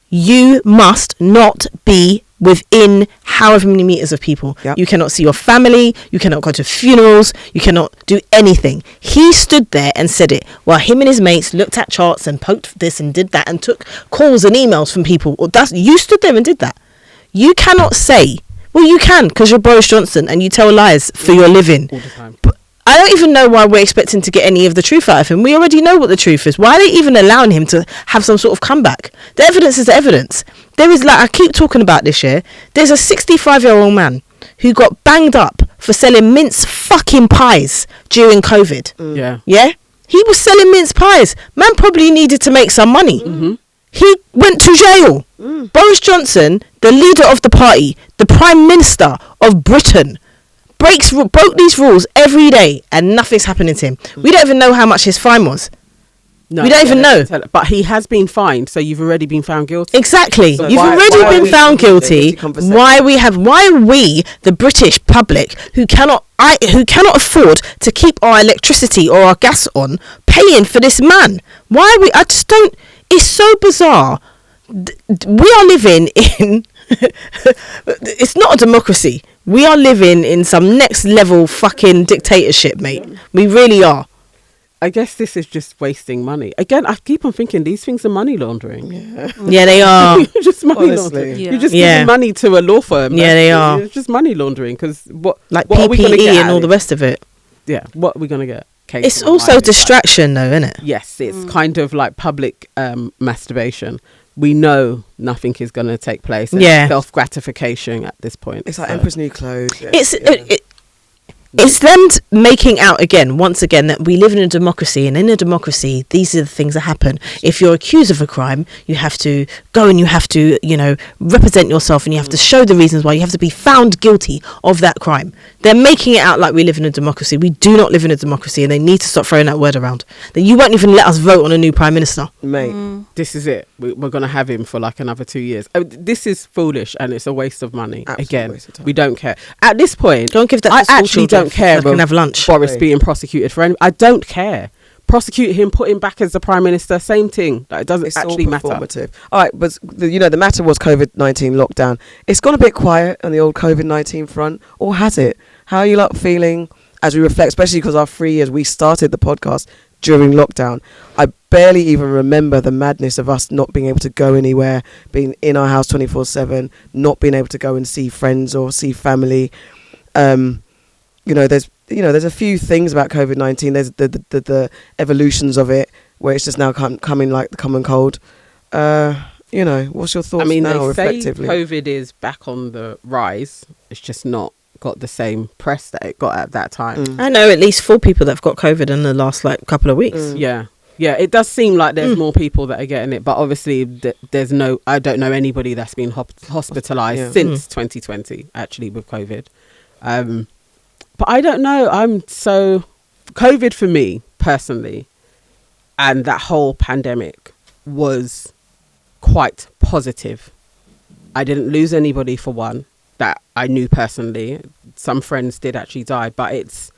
you must not be within however many meters of people. Yep. You cannot see your family, you cannot go to funerals, you cannot do anything. He stood there and said it while him and his mates looked at charts and poked this and did that and took calls and emails from people. You stood there and did that. You cannot say, well, you can, because you're Boris Johnson and you tell lies for your living. All the time. I don't even know why we're expecting to get any of the truth out of him. We already know what the truth is. Why are they even allowing him to have some sort of comeback? The evidence is the evidence. There is, I keep talking about this year. There's a 65-year-old man who got banged up for selling mince fucking pies during COVID. Yeah. Yeah? He was selling mince pies. Man probably needed to make some money. He went to jail. Boris Johnson, the leader of the party, the Prime Minister of Britain, broke these rules every day and nothing's happening to him. We don't even know how much his fine was. No, We don't even know. But he has been fined, so you've already been found guilty. Exactly. So You've why already are been we found having this guilty. conversation? Why are we, the British public, who cannot afford to keep our electricity or our gas on, paying for this man? Why are we? I just don't. It's so bizarre. We are living in. It's not a democracy. We are living in some next level fucking dictatorship, mate. We really are. I guess this is just wasting money. Again, I keep on thinking these things are money laundering. Yeah, they are. Just money Honestly. laundering. Yeah. You're just Yeah. giving money to a law firm. Yeah, they are. It's just money laundering because what Like what are we gonna PPE get and out all of the it? rest of it. Yeah, what are we gonna get? Case It's online, also like- distraction, though, isn't it? Yes, it's kind of like public masturbation we know nothing is going to take place. Yeah. Self gratification at this point. It's like Emperor's New Clothes. It's them making out once again, that we live in a democracy, and in a democracy, these are the things that happen. If you're accused of a crime, you have to go and you have to, represent yourself, and you have to show the reasons why. You have to be found guilty of that crime. They're making it out like we live in a democracy. We do not live in a democracy, and they need to stop throwing that word around. That you won't even let us vote on a new prime minister. Mate. This is it. We're going to have him for like another 2 years. This is foolish, and it's a waste of money. Again, waste of time. we don't care. At this point, Don't give that I to school actually children don't care so they can have lunch. Boris being prosecuted for anything. I don't care. Prosecute him, put him back as the prime minister, same thing. Like, it doesn't It's actually all matter. performative. All right, but the matter was COVID-19 lockdown. It's gone a bit quiet on the old COVID-19 front, or has it? How are you lot feeling as we reflect, especially because our 3 years, we started the podcast during lockdown. I barely even remember the madness of us not being able to go anywhere, being in our house 24/7, not being able to go and see friends or see family. There's a few things about COVID-19. There's the evolutions of it, where it's just now coming like the common cold. What's your thoughts now, they say reflectively? COVID is back on the rise. It's just not got the same press that it got at that time. I know at least 4 people that have got COVID in the last couple of weeks. Yeah, it does seem like there's more people that are getting it, but obviously I don't know anybody that's been hospitalized since 2020 actually with COVID. But I don't know. COVID for me personally, and that whole pandemic was quite positive. I didn't lose anybody, for one, that I knew personally. Some friends did actually die, but it's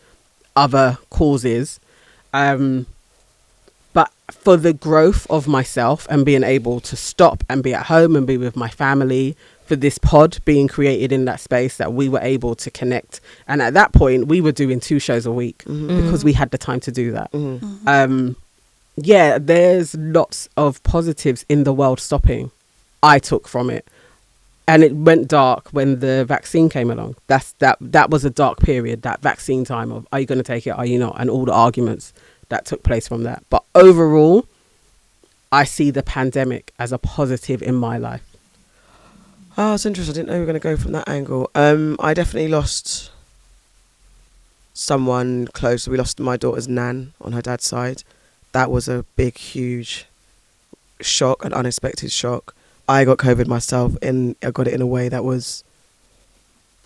other causes. But for the growth of myself and being able to stop and be at home and be with my family, for this pod being created in that space, that we were able to connect. And at that point, we were doing 2 shows a week because we had the time to do that. There's lots of positives in the world stopping, I took from it. And it went dark when the vaccine came along. That was a dark period, that vaccine time of, are you going to take it, are you not? And all the arguments that took place from that. But overall, I see the pandemic as a positive in my life. Oh, it's interesting. I didn't know we were going to go from that angle. I definitely lost someone close. We lost my daughter's nan on her dad's side. That was a big, huge shock, an unexpected shock. I got COVID myself, and I got it in a way that was...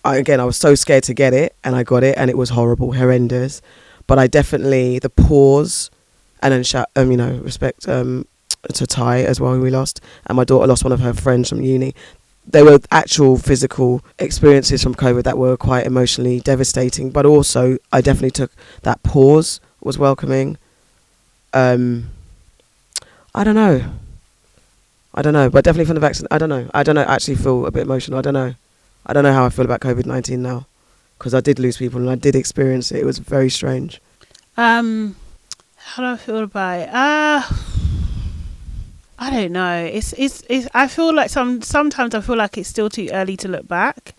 I was so scared to get it, and I got it, and it was horrible, horrendous. But I definitely... The pause, and then, respect to Ty as well, who we lost. And my daughter lost one of her friends from uni. There were actual physical experiences from COVID that were quite emotionally devastating, but also I definitely took that pause, was welcoming. I don't know, but definitely from the vaccine, I don't know, I actually feel a bit emotional. I don't know how I feel about COVID-19 now, because I did lose people and I did experience it. It was very strange. How do I feel about it? I don't know. It's. I feel like sometimes I feel like it's still too early to look back.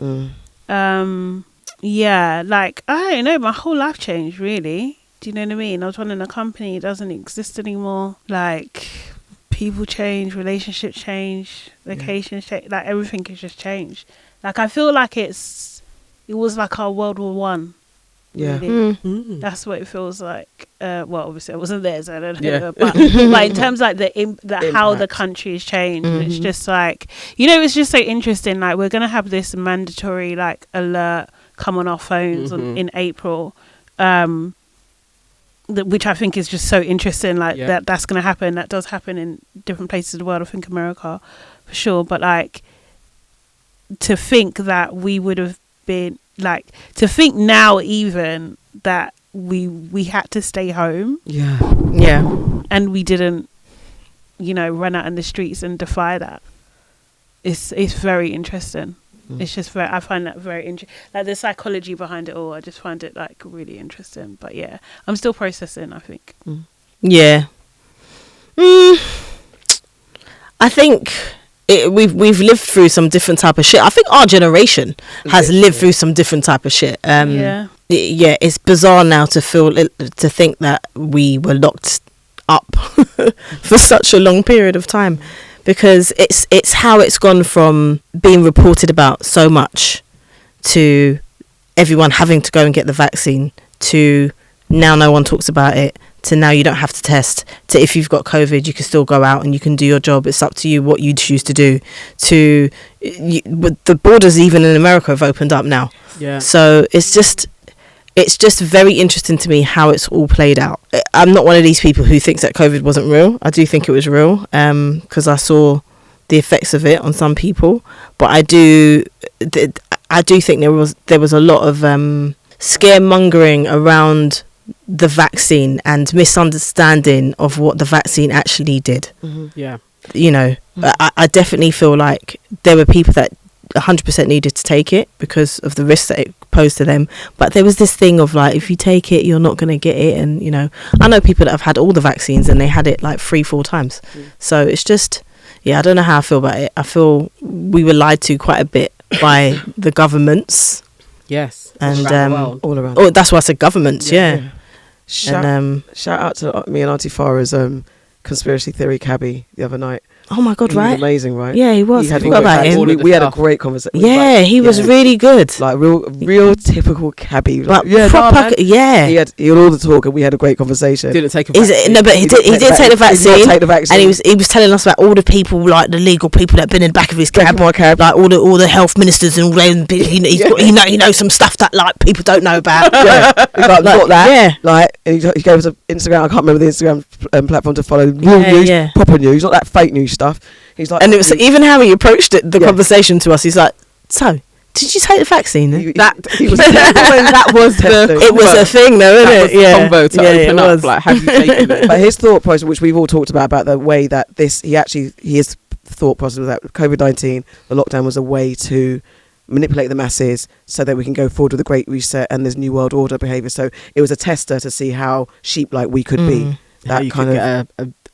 Yeah, like I don't know. My whole life changed, really. Do you know what I mean? I was running a company; it doesn't exist anymore. Like people change, relationships change, locations change. Like everything has just changed. Like I feel like it was like our World War One. Yeah. Really. That's what it feels like. Well, obviously I wasn't there, so I don't know. But in terms of like the how the country has changed, it's just like, it's just so interesting. Like we're gonna have this mandatory like alert come on our phones in April, which I think is just so interesting. Like that's gonna happen. That does happen in different places of the world. I think America for sure. But like to think that we would have been like, to think now even that we had to stay home, and we didn't run out in the streets and defy that. It's very interesting. It's just I find that very interesting, like the psychology behind it all. I just find it like really interesting, but yeah, I'm still processing, I think. I think we've lived through some different type of shit. I think our generation has lived through some different type of shit. It's bizarre now to think that we were locked up for such a long period of time, because it's how it's gone from being reported about so much to everyone having to go and get the vaccine, to now no one talks about it, to now you don't have to test, to if you've got COVID you can still go out and you can do your job, it's up to you what you choose to do, to the borders even in America have opened up now. So it's just very interesting to me how it's all played out. I'm not one of these people who thinks that COVID wasn't real. I do think it was real, because I saw the effects of it on some people, but I do think there was a lot of scaremongering around the vaccine and misunderstanding of what the vaccine actually did. You know, I definitely feel like there were people that 100% needed to take it because of the risks that it posed to them, but there was this thing of like, if you take it you're not going to get it, and you know, I know people that have had all the vaccines and they had it like 3-4 times. So it's just, I don't know how I feel about it. I feel we were lied to quite a bit by the governments. Yes, and all around. Oh, that's why I said governments. Yeah. Shout out to me and Auntie Farah's conspiracy theory cabbie the other night. Oh my God, he right? was amazing, right? Yeah, he was. I forgot about him. We had a great conversation. Yeah, he was really good. Like real typical cabbie. Like proper, He had all the talk and we had a great conversation. Didn't take a vaccine. No, but he did take the vaccine. He did not take the vaccine. And he was telling us about all the people, like the legal people that have been in the back of his cab, like all the health ministers and all them. He knows some stuff that like people don't know about. He's like, got that. Yeah. Like, and he gave us an Instagram. I can't remember the Instagram platform to follow. Real news, proper news, not that fake news stuff. He's like, and it was even how he approached it, the conversation to us. He's like, "So, did you take the vaccine?" That was the. It was a thing, though, isn't it? Yeah, combo to open up. Like, have you taken it? But his thought process, which we've all talked about the way that his thought process was that COVID-19, the lockdown was a way to manipulate the masses so that we can go forward with the Great Reset and this New World Order behaviour. So it was a tester to see how sheep-like we could be. That kind of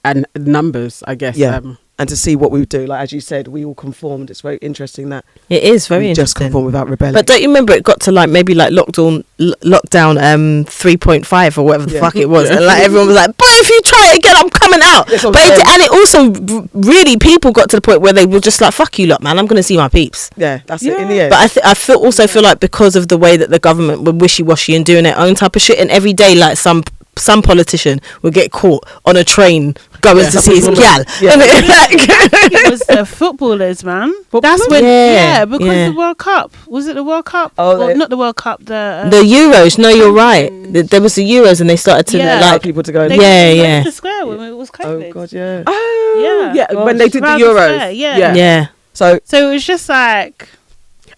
and numbers, I guess. Yeah. And to see what we would do, like as you said, we all conformed. It's very interesting that it is very interesting. Just conform without rebelling. But don't you remember it got to like maybe like lockdown 3.5 or whatever the fuck it was, and like everyone was like, "But if you try it again, I'm coming out." And it also really people got to the point where they were just like, "Fuck you, lot, man! I'm going to see my peeps." Yeah, that's it in the end. But I feel like because of the way that the government were wishy-washy and doing their own type of shit, and every day like some politician would get caught on a train going to see his gal. It was the footballers, man. That's when, because the World Cup. Was it the World Cup? Oh, not the World Cup. The Euros. No, you're right. There was the Euros, and they started to like people to go. They went to the square when it was COVID. Oh God, yeah. Oh, yeah. Gosh. When they did the Euros. Yeah. So it was just like.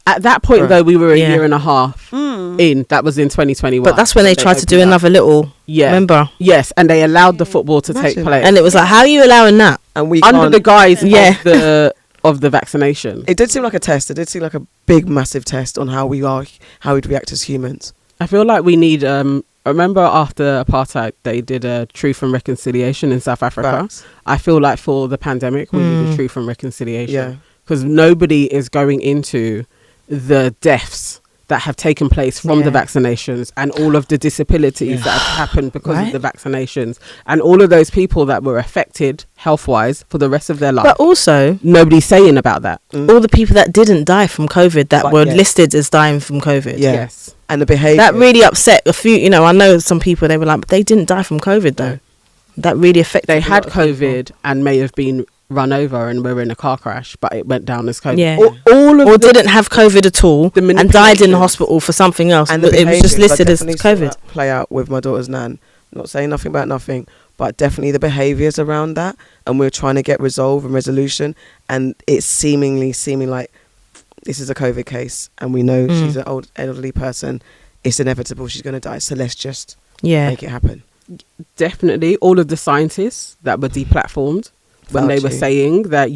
At that point, though, we were a year and a half in. That was in 2021. But that's when they tried to do another little. Yeah. Remember? Yes, and they allowed the football to take place. And it was like, how are you allowing that? And we under the guise of the vaccination. It did seem like a test. It did seem like a big, massive test on how we'd react as humans. I feel like we need. Remember after apartheid, they did a Truth and Reconciliation in South Africa. Facts. I feel like for the pandemic, we need a Truth and Reconciliation. Yeah. Because nobody is going into the deaths that have taken place from the vaccinations and all of the disabilities that have happened because of the vaccinations and all of those people that were affected health-wise for the rest of their life. But also, nobody's saying about that. All the people that didn't die from COVID that were listed as dying from COVID. Yeah. Yes. And the behaviour. That really upset a few, I know some people, they were like, but they didn't die from COVID though. That really affected They had COVID and may have been run over and were in a car crash, but it went down as COVID. Yeah. Or didn't have COVID at all and died in the hospital for something else. And it was just listed as COVID. Play out with my daughter's nan. Not saying nothing about nothing, but definitely the behaviours around that. And we're trying to get resolve and resolution. And it's seeming like this is a COVID case. And we know she's an old elderly person. It's inevitable. She's going to die. So let's just make it happen. Definitely. All of the scientists that were deplatformed when they were saying that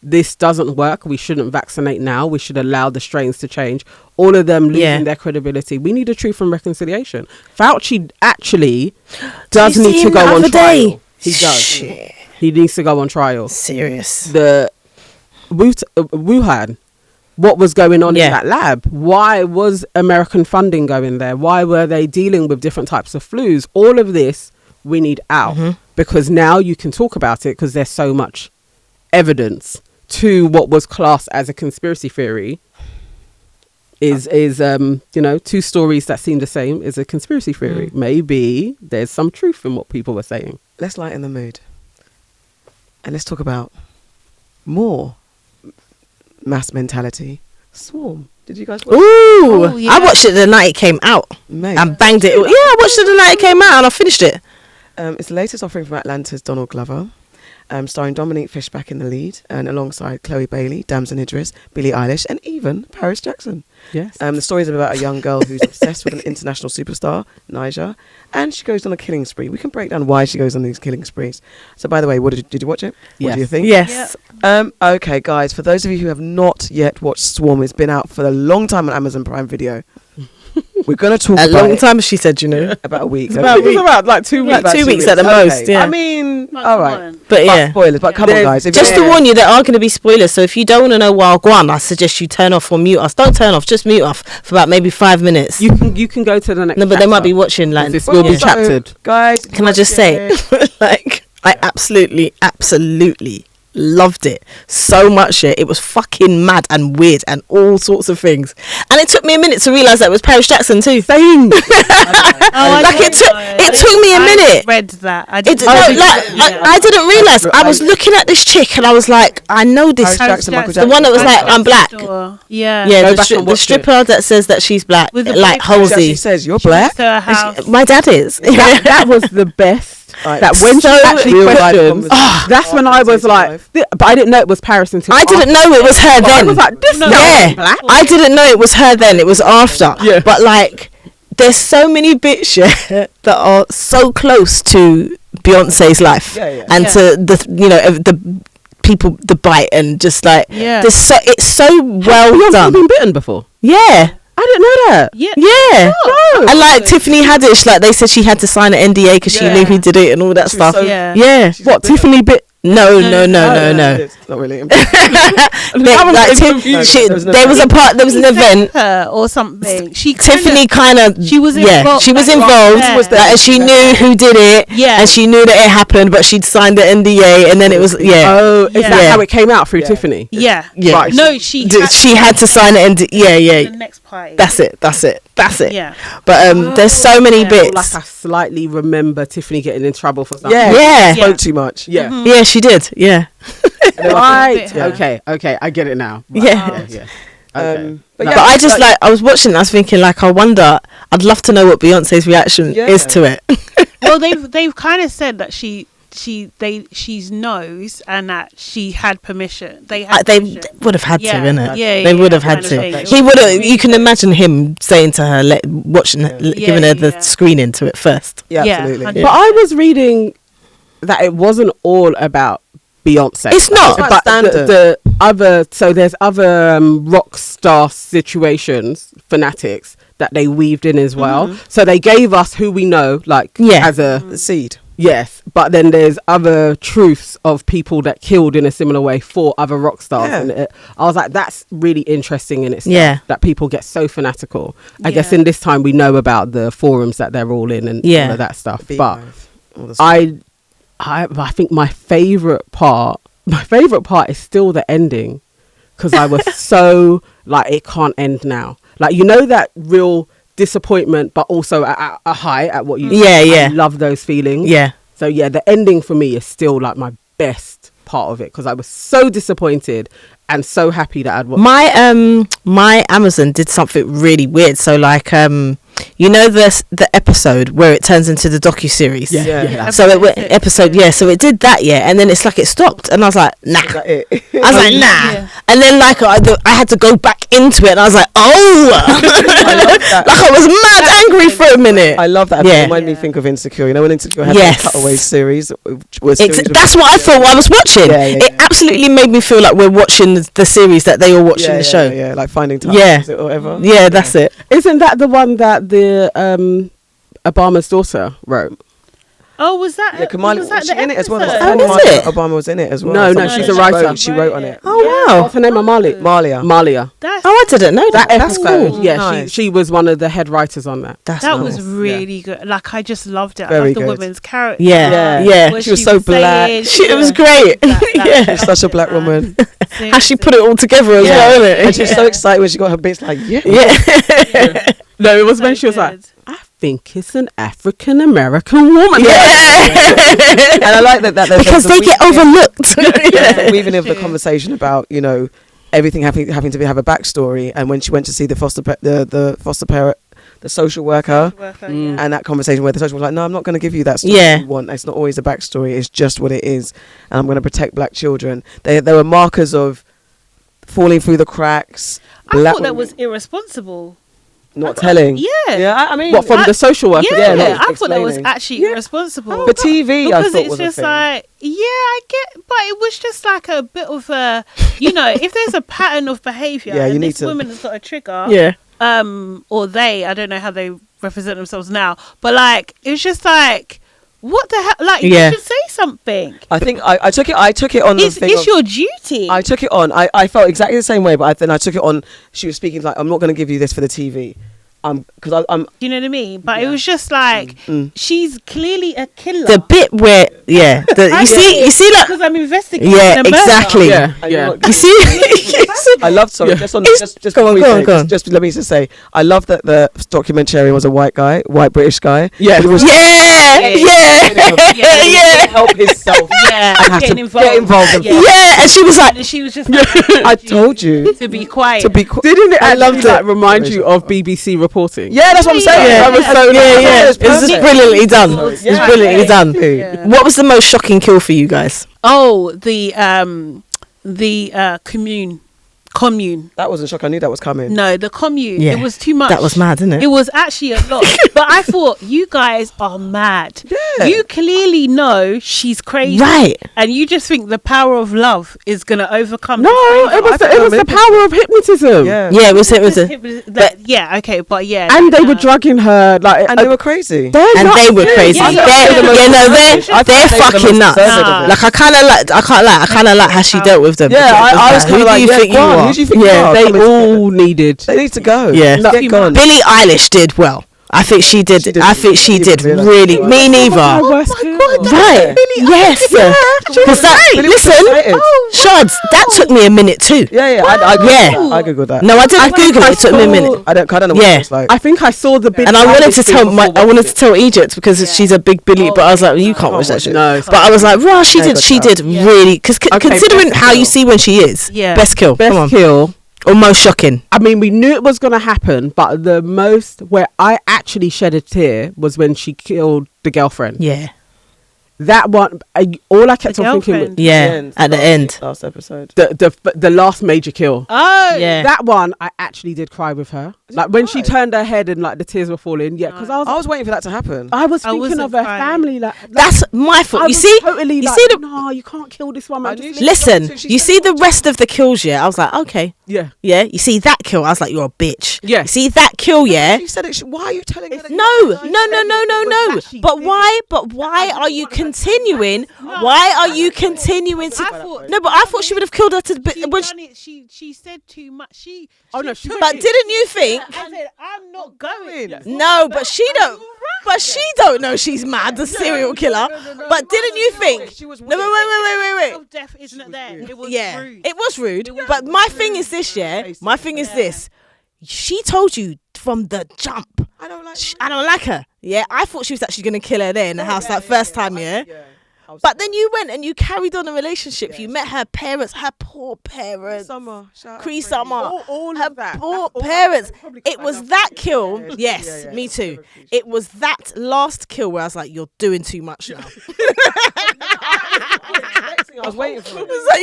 this doesn't work, we shouldn't vaccinate now, we should allow the strains to change, all of them losing their credibility. We need a Truth and Reconciliation. Fauci actually does need to go on trial. He does. Shit. He needs to go on trial. Serious. The Wuhan, what was going on in that lab? Why was American funding going there? Why were they dealing with different types of flus? All of this we need out because now you can talk about it because there's so much evidence to what was classed as a conspiracy theory is two stories that seem the same is a conspiracy theory. Maybe there's some truth in what people were saying. Let's lighten the mood. And let's talk about more mass mentality. Swarm. Did you guys watch it? Ooh, yeah. I watched it the night it came out. Mate. And banged it. Yeah, I watched it the night it came out and I finished it. It's the latest offering from Atlanta's Donald Glover, starring Dominique Fishback in the lead, and alongside Chloe Bailey, Damson Idris, Billie Eilish, and even Paris Jackson. Yes. The story is about a young girl who's obsessed with an international superstar, Niger, and she goes on a killing spree. We can break down why she goes on these killing sprees. So, by the way, did you watch it? What do you think? Yes. Okay, guys, for those of you who have not yet watched Swarm, it's been out for a long time on Amazon Prime Video. We're going to talk A about long it. time, she said, About a week. It was about like 2 weeks. Like 2 weeks at the most, yeah. I mean, Like, all come right. on. But yeah. Spoilers, but come on, There's- guys. If Just you- to warn you, there are going to be spoilers. So if you don't want to know while go on, I suggest you turn off or mute us. Don't turn off, just mute off for about maybe 5 minutes. You can go to the next. No, but they might chapter. be watching like. This will be Yeah. chaptered. Guys, Can I just say, like, I absolutely loved it so much. It was fucking mad and weird and all sorts of things. And it took me a minute to realise that it was Paris Jackson too. Same. Like it took me a minute. Read that. I I didn't realise. I was looking at this chick and I was like, I know this. Paris Jackson, Michael The one that was like, I'm black. Yeah. Yeah, Go the, back and the watch stripper that says that she's black, With the like boyfriend. She Halsey. says, you're black? To her house. My dad is. That was the best. Right. That when she So actually real life questions, conversation. that's when I was like, but I didn't know it was Paris until I didn't know it was her I then. was like, this No. girl Yeah, is black. I didn't know it was her then. It was after. Yeah. But like, there's so many bits that are so close to Beyonce's life Yeah. and Yeah. to the people, the bite, and just like Yeah. it's so well Beyonce done. been bitten before. Yeah. I didn't know that. Yeah. Yeah, No. and like Tiffany Haddish, like they said she had to sign an NDA because she Yeah. knew who did it and all that She was stuff. so- Yeah. Yeah, What Tiffany bit? no. It's not really. There was a part. There was an event. Her or something. Tiffany kind of She was yeah, involved. she was Like, involved, yeah. Was there? and she knew who did it, Yeah. and she knew that it happened, but she'd signed the NDA, and then it was Oh, is Yeah. that Yeah. how it came out through Yeah. Tiffany? Yeah. yeah. Right. No, she She had to sign the NDA. Yeah. the next party. That's it. Yeah. But there's so many Yeah. bits. Like I slightly remember Tiffany getting in trouble for something. Yeah. Yeah. Spoke too much. Yeah. Yeah, she did. Yeah. Right. Yeah. Okay. I get it now. Right. Yeah. Yeah. Okay. But No. yeah, But I just like I was watching and I was thinking like I wonder I'd love to know what Beyonce's reaction Yeah. is to it. Well, they've kind of said that she knows and that she had permission. They had They permission. would have had to, Yeah. innit? Yeah, They would have kind had of to. thing. He would have. Really You can good. imagine him saying to her, giving her the Yeah. screening to it first. Yeah, Yeah, absolutely. 100%. But I was reading that it wasn't all about Beyonce. It's not. It's But standard. the other, so there's other rock star situations, fanatics that they weaved in as well. So they gave us who we know, like Yeah. as a The seed. yes. But then there's other truths of people that killed in a similar way for other rock stars. Yeah. And I was like, that's really interesting in itself. Yeah. That people get so fanatical. I guess Yeah. in this time we know about the forums that they're all in and Yeah. all of that stuff. But Beehive, all the stuff. I think my favorite part is still the ending, because I was so like, it can't end now. Like, you know, that real disappointment, but also a high at what you. Yeah. I love those feelings. Yeah. So yeah, the ending for me is still like my best part of it, because I was so disappointed and so happy that I'd watched. My Amazon did something really weird. So like you know the episode where it turns into the docu-series. Yeah. So it went episode, so it did that, and then it's like it stopped, and I was like, nah. Is that it? I was like, nah. Yeah. And then like I had to go back into it, and I was like, oh, I love that. like I was mad angry for a minute. I love that. Yeah. It reminded me think of Insecure. You know when Insecure had Yes. the cutaway series? Was That's what I thought I was watching. Yeah, yeah, It yeah. absolutely made me feel like we're watching the series that they all watch in the show. Yeah, like Finding Time. Yeah. Is it, or whatever. Yeah, that's it. Isn't that the one that the Obama's daughter wrote? Oh, was that? Yeah, Kamala was that was she the in it as well? episode? Oh, was it? Obama was in it as well. No, Something she's she a writer. wrote- She wrote on it. Oh wow. What's her name? Amalia. Malia. That's, Oh, I didn't know that. That That's episode, cool. yeah, Nice. she was one of the head writers on that. That's that nice. was really good. Like, I just loved it. I Very loved the good. woman's character. Yeah, yeah. What She was so black. saying, It was great. Yeah. She's such a black woman. How she put it all together as Yeah. well, isn't And it? she's so excited when she got her bits like, yeah. Yeah. No, it was when she was like, I think it's an African American woman. And I like that there's Because the they get weaving- overlooked. the weaving of the conversation about, you know, everything having to have a backstory. And when she went to see the foster parent, the social worker, and that conversation where the social worker was like, no, I'm not going to give you that story Yeah. you want. It's not always a backstory. It's just what it is. And I'm going to protect black children. There were markers of falling through the cracks. I black thought that women was irresponsible. not telling. Yeah. Yeah, I mean. What, from the social worker? Yeah, not I thought that was explaining. actually irresponsible. For TV, I Because thought it's was a just thing. like, yeah, I get, but it was just like a bit of a, you know, if there's a pattern of behaviour, Yeah, you and need this to- woman has got a trigger, Yeah. or they, I don't know how they represent themselves now, but like, it was just like, what the hell? Like, Yeah. you should say something. I think I took it on the It's thing of- your duty. I took it on. I felt exactly the same way, but then I took it on. She was speaking like, I'm not going to give you this for the TV. Because I'm. You know what I mean? But it was just like, she's clearly a killer. The bit where, yeah, you see, like, because I'm investigating. yeah, a murder. exactly. Yeah, I know yeah. what- You see, I loved sorry. Yeah. Just on It's- just go on, before we go on, say, go on. just let me just say, I love that the documentary was a white British guy. Yeah. But it was yeah, yeah. help himself. Yeah, And have to getting involved. get involved. And Yeah, and she was like, And she was just like, I told you to be quiet. to be. Didn't it I actually loved like it. remind you of BBC reporting? Yeah, that's what I'm saying. Yeah. That was so yeah. It was just brilliantly done. It was Yeah. brilliantly done. Yeah. What was the most shocking kill for you guys? Oh, the commune. That wasn't shock. I knew that was coming. No, the commune. Yeah. It was too much. That was mad, isn't it? It was actually a lot. But I thought, you guys are mad. Yeah. You clearly know she's crazy. Right. And you just think the power of love is going to overcome No, this it was I it was the think power of hypnotism. Yeah. Yeah, it was yeah, okay, but yeah. And they were drugging her like, And they were crazy. they're and nuts they were too. crazy. Yeah, yeah, They're, yeah. they're I thought they're they were the fucking most nuts. deserving of it. Like I kind of like how she dealt with them. Yeah, I was kind Who of like, do you yeah, think go you on, are? who do you think you Yeah, are? they Coming all together. needed. They need to go. Yeah. Get gone. Billie Eilish did well. I think she did. She did. I think she I did didn't really. realise. Me neither. God, Right. Yes. Because that. Billie was Listen, excited. Shards. That took me a minute too. Yeah, I googled that. No, I didn't Google it. It took me a minute. I don't know what Yeah. it's like. I think I saw the big And I wanted to tell before I wanted to watching tell Egypt because she's a big Billie, but I was like, well, you can't watch that watch shit. it. No. But I was like, rah, she Yeah, did really because Okay, considering best how you kill. see when she is, Yeah. best kill, it. Best come on, kill. or most shocking. I mean, we knew it was going to happen, but the most where I actually shed a tear was when she killed the girlfriend. Yeah, That one, all I kept The on thinking was girlfriend? yeah, at the end. Last episode. the last major kill. Oh, Yeah. That one, I actually did cry with her. Like when she turned her head and like the tears were falling. Yeah, because I was waiting for that to happen. I was I thinking wasn't of her crying. family. Like That's my I fault. You was see, totally you like, see the no, you can't kill this woman. I Just knew leave- she- listen. She You said see the rest of the kills. Yeah, I was like, okay, yeah, yeah. You see that kill, I was like, you're a bitch. Yeah. You see that kill, yeah. She said it. Why are you telling her? No. that she But did why? But why are you continuing? Why are you continuing to? I thought- No, but I thought she would have killed her to. She When done it. She said too much. She took but it. didn't you think? I said, I'm not going. No, but she don't. But she don't know she's mad, the serial killer. But didn't you think? She was No, wait. Self-death isn't there. It was Yeah, rude. it was rude. But my thing is this, yeah. My thing is this. She told you from the jump. I don't like. I don't like her. Yeah, I thought she was actually gonna kill her there in the house that first time. Yeah. But then you went and you carried on a relationship. You met her parents, her poor parents. Summer. Shout out Cree Freddie. Summer, all her of that. poor That's all parents. I probably It quite was enough that to kill. Yeah, Yes, yeah, me yeah. too. It was that last kill where I was like, "You're doing too much now." I was waiting for it. It's like,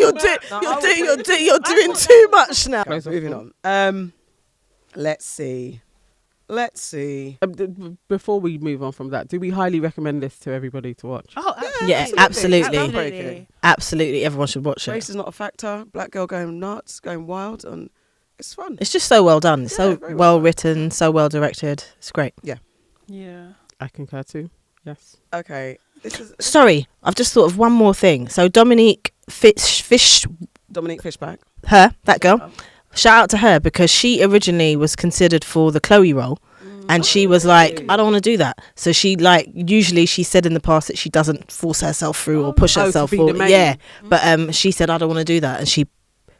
you're doing too much now. Moving on. Let's see. Before we move on from that, do we highly recommend this to everybody to watch? Oh, Yeah, absolutely. Groundbreaking. Absolutely, everyone should watch it. Race is not a factor. Black girl going nuts, going wild, and it's fun. It's just so well done. It's so very well well written, so well directed. It's great. yeah. I concur too. Yes. Okay. Sorry, I've just thought of one more thing. So Dominique Fishback. her, that girl. Shout out to her because she originally was considered for the Chloe role. And she was like, I don't want to do that. So she usually she said in the past that she doesn't force herself through or push herself forward. Yeah. But she said, I don't want to do that. And she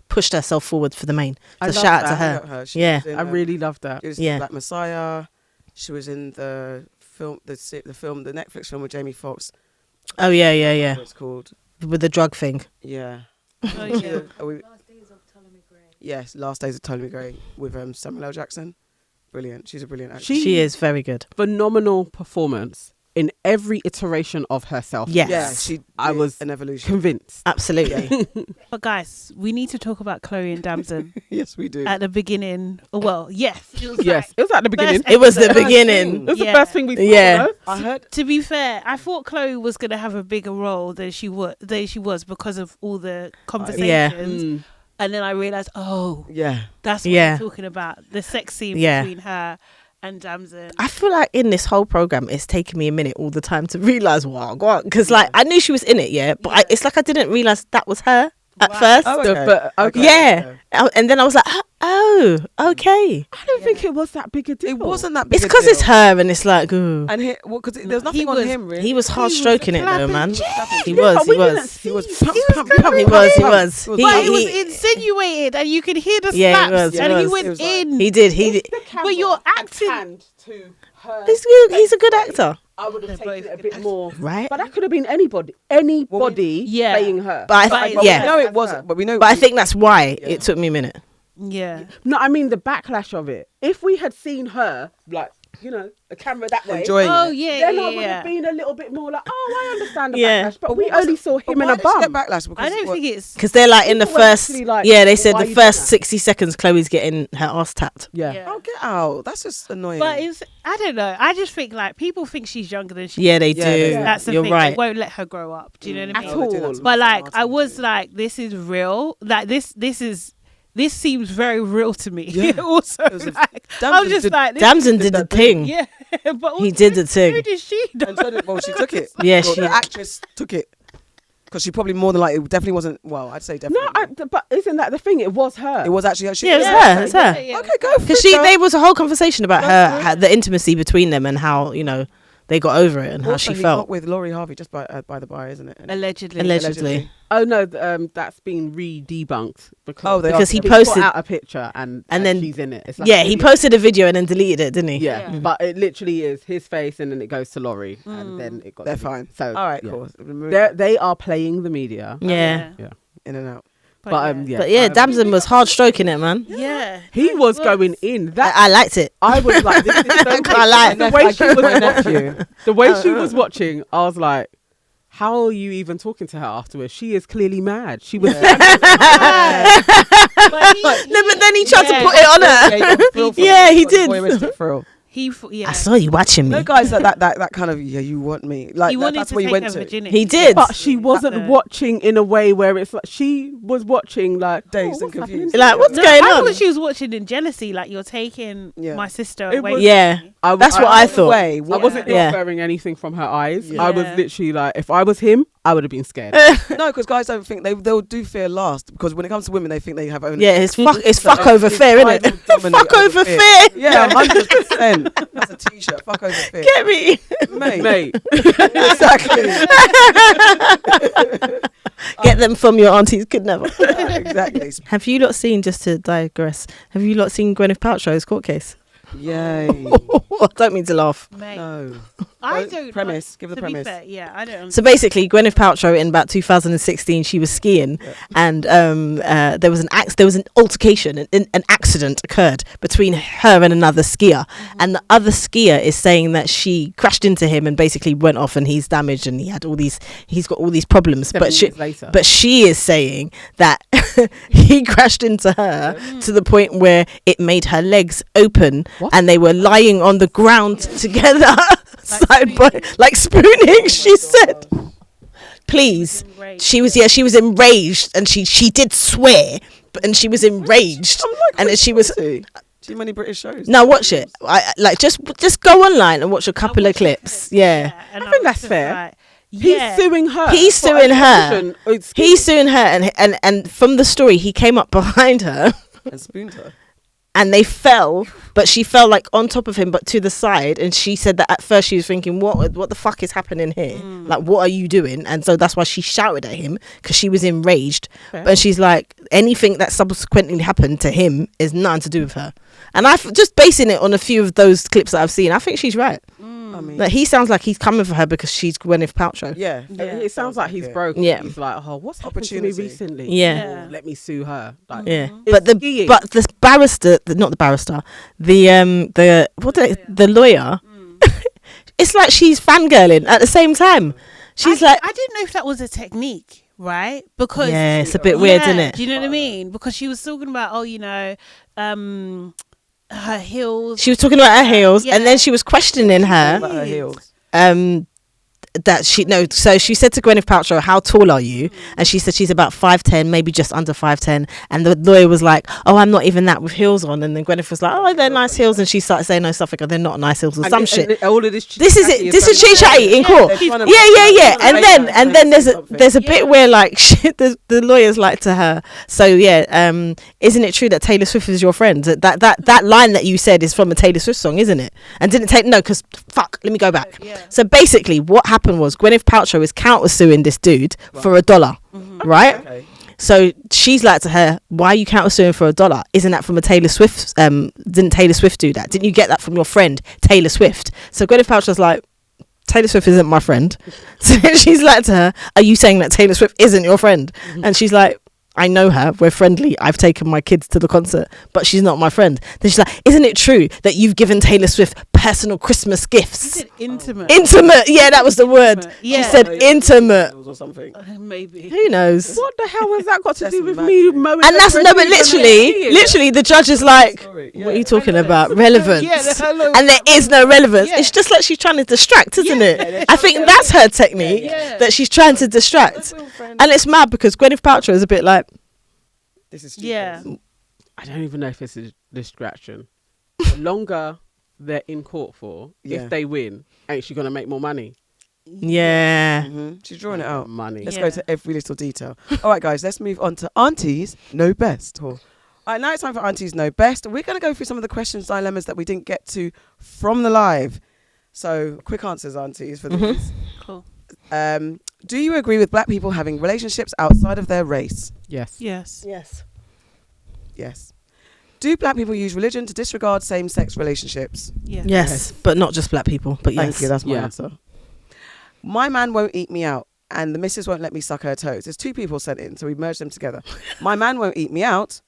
pushed herself forward for the main. So shout out to her. Yeah. I really love that. She was in Black Messiah. She was in the film, the Netflix film with Jamie Foxx. Oh, yeah. What's it called? With the drug thing. Yeah. Oh, yeah. Yes, Last Days of Ptolemy Gray with Samuel L. Jackson. Brilliant. She's a brilliant actress. She is very good. Phenomenal performance in every iteration of herself. Yes. Yeah, I was an evolution. convinced. Absolutely. But guys, we need to talk about Chloe and Damson. Yes, we do. At the beginning. Oh, well, yes. Yes, it was at the beginning. It was the First beginning. thing. It was Yeah. the first thing we saw. Yeah. though. I heard. To be fair, I thought Chloe was going to have a bigger role than she was because of all the conversations. Yeah. And then I realised, Yeah. that's what Yeah. I'm talking about. The sex scene Yeah. between her and Damson. I feel like in this whole program, it's taken me a minute all the time to realise because I knew she was in it, but it's like I didn't realise that was her at first. Oh, okay. Okay. Yeah. And then I was like, okay. I don't think it was that big a deal. It wasn't that big. It's because it's her and it's like, ooh. And because there was nothing on him really. He was hard stroking it though, man. He Yeah, was. we He didn't was. see He was him. pump, He was pump, going pump. He in. was. He He was. was- But it was He insinuated, and you could hear the Yeah, it slaps, was, it and he was. went It was like- in. He did. He did. But you're acting. Hand to her. He's a good actor, I would have taken it a bit more. right? But that could have been anybody Yeah. playing her. But But We yeah. know it wasn't, but we know. But I think that's why it took me a minute. Yeah. No, I mean the backlash of it. If we had seen her, like, the camera that way, enjoying Oh it. yeah, then yeah, I would yeah. have been a little bit more like, I understand the Yeah. backlash. But we only saw him in Why a did she get bum. backlash? Because I don't think it's. Because they're like in the People were first, actually like, they said why the you first doing that? 60 seconds, Chloe's getting her ass tapped. Yeah. Yeah. Oh, get out! That's just annoying. But it's. I don't know. I just think like people think she's younger than she. Yeah, they Yeah, do. they do. That's the You're thing. right. They won't let her grow up. Do you know what I At mean? Oh, they do that all. to But like, Martin I was too. like, this is real. Like this seems very real to me. Yeah. Also, It was a- like, Damson I'm just did- like, this Damson did did the that thing. Yeah, but He also, did the thing. Who did she do? And so she took it. Yeah, Well, she- the actress took it because she probably more than likely definitely wasn't. Well, I'd say No, definitely. but isn't that the thing? It was her. It was actually. She Yeah, it's was her. It's her. Yeah. Okay, go for Because it. girl. there was a whole conversation about Go for the intimacy between them and how they got over it and how Also, she he felt. got with Laurie Harvey just by the by, isn't it? Allegedly. Allegedly. Oh no, that's been re-debunked because they Because are- he put posted. out a picture and then- she's in it. It's like Yeah, a he video. posted a video and then deleted it, didn't he? Yeah, Yeah. but it literally is his face, and then it goes to Laurie, and then it got. They're deleted. fine. So All right, yeah. cool. They are playing the media. Yeah. Yeah. In and out. But yeah. But yeah, Damson was hard stroking it, man. Yeah. he was going in. That I liked it. I was like, this is so I like the way she was my watching. nephew. The way she was watching, I was like, how are you even talking to her afterwards? She is clearly mad. She was. But No, but then he tried Yeah. to put it on her. Yeah, he did. Voyeuristic thrill. yeah. I saw you watching me. No guys that kind of you want me like he wanted that's to where you take went her to. virginity. He did. But she wasn't That's watching in a way where it's like she was watching like Dazed and what's happening? confused. Like, what's No, going I on? thought she was watching in jealousy. Like you're taking Yeah. my sister It away. was- from Yeah. me. That's what I thought. Way, I wasn't Yeah. inferring anything from her eyes. Yeah. I was Yeah. literally like, if I was him, I would have been scared. no, because guys don't think they'll do fear last because when it comes to women, they think they have ownership. Yeah, it's So fuck over it's fear, tribal innit? dominate Fuck over fear. Yeah, 100%. That's a t-shirt. Fuck over fear, Get me. mate. Mate, Exactly. Get them from your aunties could never. Exactly. Have you lot seen, just to digress, have you lot seen Gwyneth Paltrow's court case? Yay. I don't mean to laugh. Mate, No. I Well, don't. premise. Give the to premise. Be fair, yeah, I don't. So basically, Gwyneth Paltrow in about 2016, she was skiing, and there was an altercation, an accident occurred between her and another skier, and the other skier is saying that she crashed into him and basically went off, and he's damaged, and he's got all these problems. 7 But years later. but she is saying that he crashed into her to the point where it made her legs open, What? and they were lying on the ground together. Side by like spooning, she said. Please, she was enraged, and she did swear, and she was enraged, and then she was. Too many British shows. Now watch it. I like just go online and watch a couple of clips. Yeah. and I think was that's just fair. like, He's suing her. He's for suing her. abortion. Excuse He's suing her, and from the story, he came up behind her And spooned her. and they fell, but she fell like on top of him, but to the side. And she said that at first she was thinking, what the fuck is happening here? Like, what are you doing? And so that's why she shouted at him, because she was enraged. Fair. But she's like, anything that subsequently happened to him is nothing to do with her. And just basing it on a few of those clips that I've seen, I think she's right. I mean, Like, he sounds like he's coming for her because she's Gwyneth Paltrow. yeah. It sounds like he's it. broke. Yeah. He's like, oh, what's happened to me Opportunity. recently? Yeah. Oh, let me sue her. Like, Yeah, It's but the skiing. barrister, not the barrister, the lawyer. It's like she's fangirling at the same time. She's like, I didn't know if that was a technique, right? Because yeah, it's a bit weird, isn't it? Do you know what I mean? Because she was talking about, her heels. She was talking about her heels, Yeah. and then she was questioning About her. her heels. So she said to Gwyneth Paltrow, how tall are you? And she said she's about 5'10", maybe just under 5'10". And the lawyer was like, oh, I'm not even that with heels on. And then Gwyneth was like, oh, they're nice heels. And she started saying no stuff like, oh, they're not nice heels or some shit. All of this. This is it. This is chit chatty in court. They're trying to- Yeah. trying to And make then her say something. there's a bit where like the lawyer's like to her. So yeah, isn't it true that Taylor Swift is your friend? That line that you said is from a Taylor Swift song, isn't it? And didn't take because fuck. Let me go back. Yeah. So basically, what happened was Gwyneth Paltrow is countersuing this dude for $1, right? Okay. So she's like to her, why are you countersuing for $1? Isn't that from a Taylor Swift? Didn't Taylor Swift do that? Didn't you get that from your friend Taylor Swift? So Gwyneth Paltrow's like, Taylor Swift isn't my friend. So she's like to her, are you saying that Taylor Swift isn't your friend? And she's like, I know her, we're friendly, I've taken my kids to the concert, but she's not my friend. Then she's like, isn't it true that you've given Taylor Swift personal Christmas She gifts? said intimate. Intimate, yeah, that was the word. Yeah. She said intimate. Or something. Maybe. Who knows? What the hell has that got to That's do with mad. me mowing? And the that's no, grass but even literally, the judge is like, Sorry. what are you talking about? Relevance. Yeah, the hello. And there is no relevance. Yeah. It's just like she's trying to distract, isn't Yeah. it? I think that's her technique, Yeah. that she's trying to distract. And it's mad because Gwyneth Paltrow is a bit like, This is stupid. Yeah. I don't even know if it's a distraction. The longer they're in court for, Yeah. if they win, ain't she gonna make more money? yeah. She's drawing it out. Money. Let's Yeah. go to every little detail. All right, guys, let's move on to Aunties Know Best. All right, now it's time for Aunties Know Best. We're going to go through some of the questions, dilemmas that we didn't get to from the live. So, quick answers, Aunties, for these. Cool. Do you agree with black people having relationships outside of their race? Yes. Yes. Yes. Yes. Do black people use religion to disregard same-sex relationships? Yeah. Yes. But not just black people, but yes. Thank you, that's my Yeah. answer. My man won't eat me out and the missus won't let me suck her toes. There's two people sent in, so we merged them together. My man won't eat me out.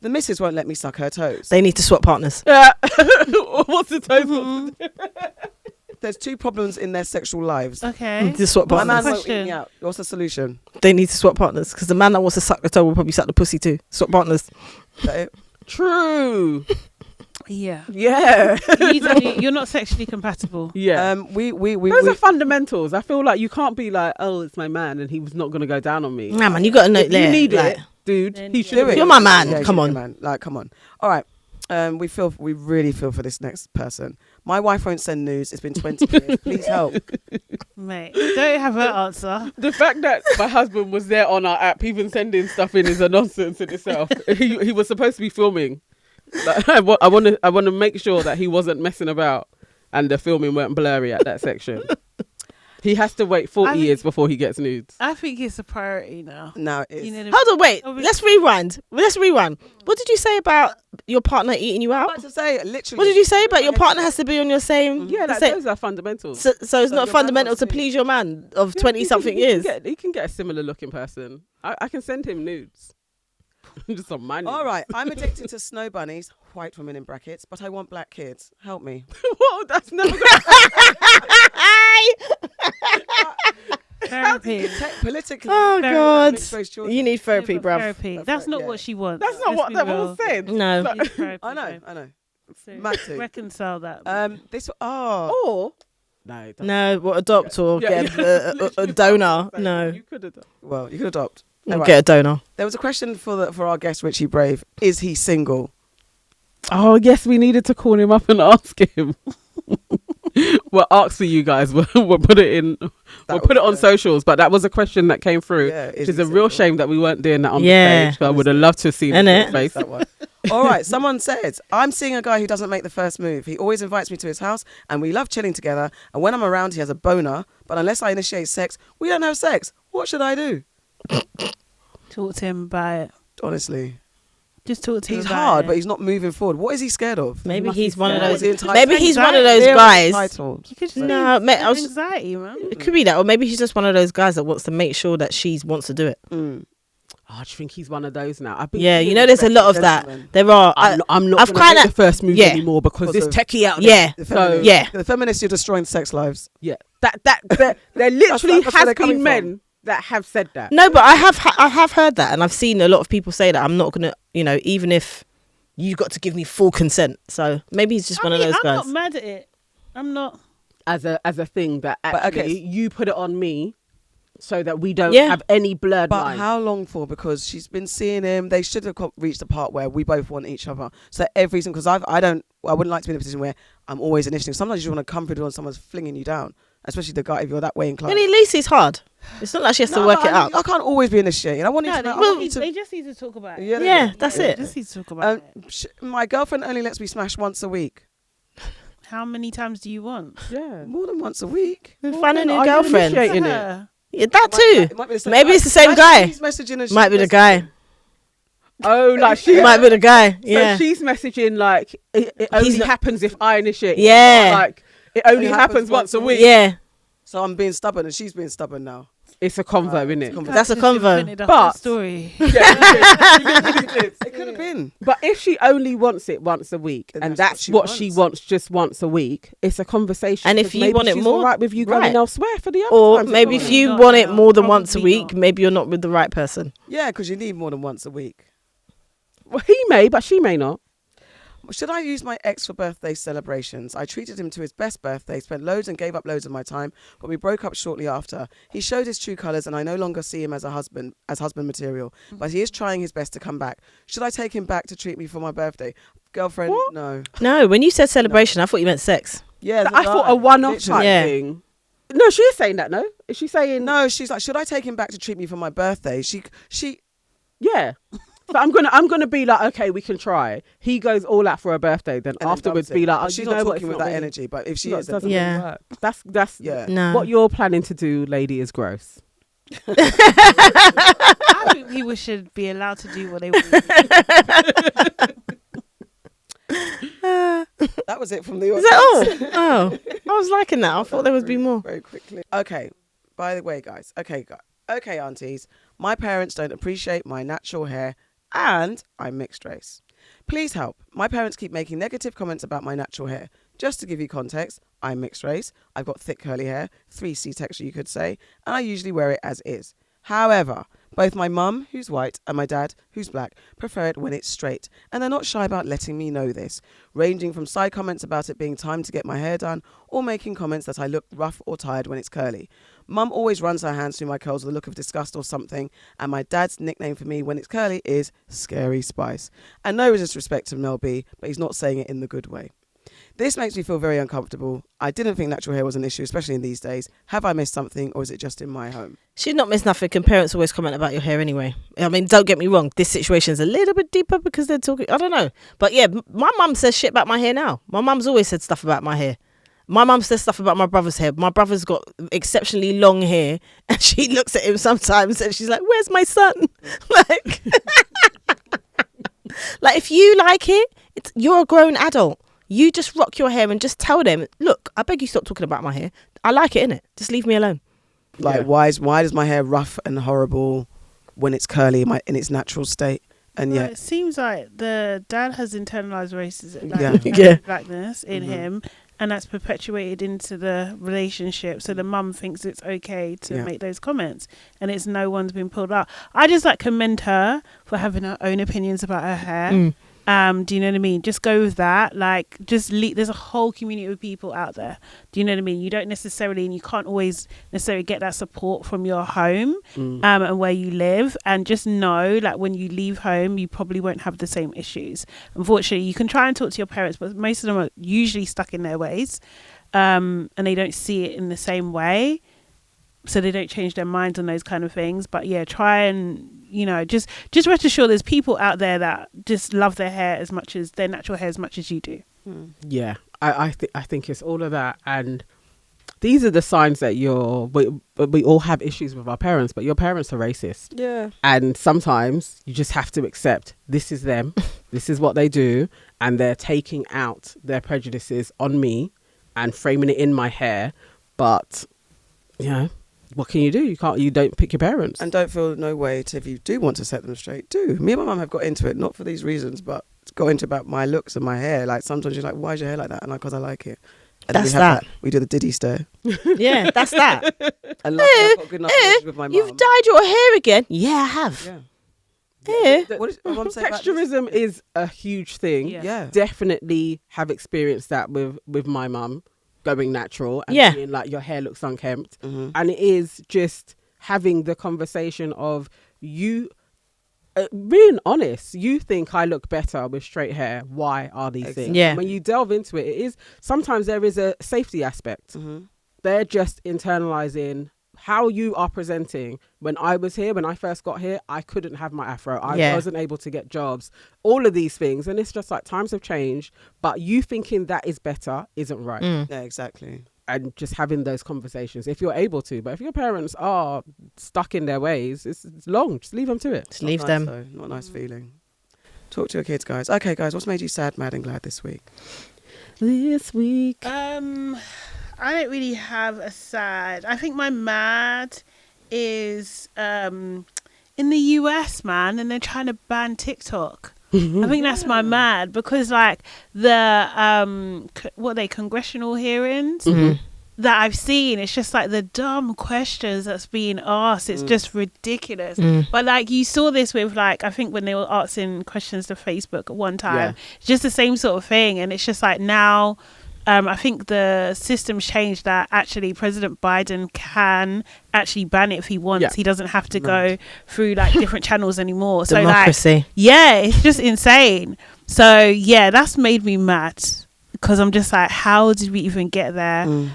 The missus won't let me suck her toes. They need to swap partners. What's the total? There's two problems in their sexual lives. Okay. To swap My partners. man won't eat Question. me out. What's the solution? They need to swap partners because the man that wants to suck the toe will probably suck the pussy too. Swap partners. Is that it? True. Yeah. Yeah. You're not sexually compatible. Yeah. We Those are fundamentals. I feel like you can't be like, oh, it's my man and he was not going to go down on me. Nah, man, you got to know If you there. need like, it, dude. Then He yeah. should Do it. You're my man. Yeah, Come she's on. your man. Like, come on. All right. We really feel for this next person. My wife won't send news. It's been 20 years. Please help. Mate, don't have her answer. The fact that my husband was there on our app, even sending stuff in, is a nonsense in itself. He was supposed to be filming. Like, I want to make sure that he wasn't messing about and the filming weren't blurry at that section. He has to wait 40 years before he gets nudes. I think it's a priority now. Now it is. You know what I mean? Hold on, wait. Obviously- Let's rewind. What did you say about your partner eating you I'm out? about to say, literally. What did you say about your partner has to be on your same? Yeah, the like, same- those are fundamentals. so it's So not your man fundamental wants to to- please your man of Yeah, 20-something he can years. he can get a similar looking person. I can send him nudes. Just on my nudes. All right. I'm addicted to snow bunnies, white women in brackets, but I want black kids. Help me. Whoa, that's never Therapy. Politically. Oh Very God, mixed-race children. you need therapy, Yeah, but bruv. Therapy. That's That's right, not yeah. what she wants. That's not Let's what be that real. was said. No. She needs therapy, I know. babe. I know. So Mad too. reconcile that. This. Oh. Or no, No, what adopt or Yeah, get yeah. a donor? No, You could have done. Well, you could adopt. or All right. get a donor. There was a question for our guest Richie Brave. Is he single? Oh yes, we needed to call him up and ask him. we'll ask for you guys. We'll put it in. We'll put it on socials. But that was a question that came through. Yeah, which is a real shame that we weren't doing that on the Yeah. page. I would have loved to have seen his face. That one. All right, someone said, I'm seeing a guy who doesn't make the first move. He always invites me to his house and we love chilling together. And when I'm around, he has a boner. But unless I initiate sex, we don't have sex. What should I do? Talk to him about it. Honestly. Just talk to him He's about hard, it. but he's not moving forward. What is he scared of? Maybe must he's be one of scared. those. Is he entitled? Maybe he's one of those They're guys. entitled. You could just No, mate, I was anxiety, man. It could be that, or maybe he's just one of those guys that wants to make sure that she wants to do it. Mm. Oh, I just think he's one of those now. I've been Yeah, you know, there's a lot of that. Gentlemen. There are. I'm not I've gonna make kinda- the first move yeah. anymore because this Because of- techie out Yeah. The So feminists, Yeah. the feminists, you're destroying sex lives. yeah, there literally that's where has they're coming been men that have said that. No, but I have heard that, and I've seen a lot of people say that. I'm not gonna, even if you got to give me full consent. So maybe he's just one of those I'm guys. not mad at it. I'm not. As a thing that But, actually okay. you put it on me, so that we don't Yeah. have any blurred But lines. how long for? Because she's been seeing him. They should have reached the part where we both want each other. So every single, because I wouldn't like to be in a position where I'm always initiating. Sometimes you want to come through the door and someone's flinging you down, especially the guy if you're that way inclined. And at least he's hard. It's not like she has to No, work but it out. I can't always be initiating. I want you No, to they, know. I want you they to. just need to talk about it. Yeah, that's They it. just need to talk about it. My girlfriend only lets me smash once a week. How many times do you want? yeah, More than once a week. Find a Are new you girlfriend. initiating it? Her. Yeah, that too. It might be the same Maybe guy. it's the same Imagine guy. he's messaging and Might be she's the guy. Oh, like she Might be the guy. Yeah. So she's messaging like it only not- happens if I initiate. Yeah. Like it only happens once a week. Yeah. So I'm being stubborn and she's being stubborn now. It's a convo, Right, isn't it's it? a convo. That's a Just convo. invented a whole But- story. It could have been. But if she only wants it once a week, Then and that's that's what what she she wants. wants just once a week, it's a conversation. And if 'cause you maybe want it she's more, all right with you going right. elsewhere for the other Or times. maybe Probably if you not, want it no, more than once a probably week, not. maybe you're not with the right person. Yeah, because you need more than once a week. Well, he may, but she may not. Should I use my ex for birthday celebrations? I treated him to his best birthday, spent loads and gave up loads of my time, but we broke up shortly after. He showed his true colours and I no longer see him as husband material, but he is trying his best to come back. Should I take him back to treat me for my birthday? Girlfriend, What? no. No, when you said celebration, I thought you meant sex. Yeah, I thought a one-off Literally. type Yeah. thing. No, she is saying that. No, is she saying No, she's like, should I take him back to treat me for my birthday? She Yeah. So I'm gonna be like, okay, we can try. He goes all out for her birthday, then and then afterwards dumps it. be like, But oh, she's you not know what, talking it's with not that really- energy, but if she No, is, it then doesn't Yeah. really work. That's yeah. No. what you're planning to do, lady, is gross. I think people should be allowed to do what they want. That was it from the Is that all? Oh, I was liking that. I thought there would be more. Very quickly. Okay. By the way, guys. Okay, aunties. My parents don't appreciate my natural hair and I'm mixed race. Please help. My parents keep making negative comments about my natural hair. Just to give you context, I'm mixed race. I've got thick curly hair, 3C texture you could say, and I usually wear it as is. However, both my mum, who's white, and my dad, who's black, prefer it when it's straight, and they're not shy about letting me know this, ranging from side comments about it being time to get my hair done, or making comments that I look rough or tired when it's curly. Mum always runs her hands through my curls with a look of disgust or something, and my dad's nickname for me when it's curly is Scary Spice. And no disrespect to Mel B, but he's not saying it in the good way. This makes me feel very uncomfortable. I didn't think natural hair was an issue, especially in these days. Have I missed something, or is it just in my home? She's not missed nothing. And parents always comment about your hair anyway. I mean, don't get me wrong. This situation's a little bit deeper because they're talking. I don't know. But yeah, my mum says shit about my hair now. My mum's always said stuff about my hair. My mum says stuff about my brother's hair. My brother's got exceptionally long hair. And she looks at him sometimes and she's like, where's my son? Like, like if you like it, you're a grown adult. You just rock your hair and just tell them, look, I beg you stop talking about my hair. I like it, innit? Just leave me alone. Like, Yeah. why does my hair rough and horrible when it's curly in its natural state? And Well, yet, it seems like the dad has internalized racism, Yeah. like Yeah. blackness in Mhm. him, and that's perpetuated into the relationship. So the mum thinks it's okay to Yeah. make those comments, and it's no one's been pulled out. I just commend her for having her own opinions about her hair. Do you know what I mean? Just go with that. Like, just there's a whole community of people out there. Do you know what I mean? You don't necessarily, and you can't always necessarily get that support from your home, and where you live. And just know, like, when you leave home, you probably won't have the same issues. Unfortunately, you can try and talk to your parents, but most of them are usually stuck in their ways. and they don't see it in the same way, so they don't change their minds on those kind of things. But yeah, try and, you know, just rest assured there's people out there that just love their hair as much as their natural hair as much as you do. Yeah, I think it's all of that, and these are the signs that we all have issues with our parents, but your parents are racist. Yeah. And sometimes you just have to accept this is them, this is what they do, and they're taking out their prejudices on me and framing it in my hair. But, you know, what can you do? You don't pick your parents. And don't feel no weight if you do want to set them straight. Do. Me and my mum have got into it, not for these reasons, but got into about my looks and my hair. Like sometimes you're like, why is your hair like that? And because I like it. And That's that. We do the Diddy stare. Yeah, that's that. And luckily I've got good enough relationship with my mum. You've dyed your hair again? Yeah, I have. Yeah. Yeah. What is my mum say about this? Texturism is a huge thing. Yeah. Definitely have experienced that with my mum going natural and being like, your hair looks unkempt. Mm-hmm. And it is just having the conversation of you being honest. You think I look better with straight hair. Why are these things? Yeah. When you delve into it, it is sometimes there is a safety aspect. Mm-hmm. They're just internalizing how you are presenting. When I was here, when I first got here, I couldn't have my afro. I wasn't able to get jobs. All of these things. And it's just like times have changed, but you thinking that is better isn't right. Yeah, exactly. And just having those conversations if you're able to. But if your parents are stuck in their ways, it's long. Just leave them to it. Just leave Not them. nice, though. Not a nice feeling. Talk to your kids, guys. Okay, guys, what's made you sad, mad and glad this week? This week. I don't really have a sad. I think my mad is in the US, man, and they're trying to ban TikTok. I think that's my mad, because like the congressional hearings that I've seen, it's just like the dumb questions that's being asked. It's just ridiculous. But like you saw this with like, I think when they were asking questions to Facebook at one time, it's just the same sort of thing. And it's just like now, I think the system's changed that actually President Biden can actually ban it if he wants. Yeah. He doesn't have to go through like different channels anymore. So Democracy. like, yeah, it's just insane. So yeah, that's made me mad, because I'm just like, how did we even get there?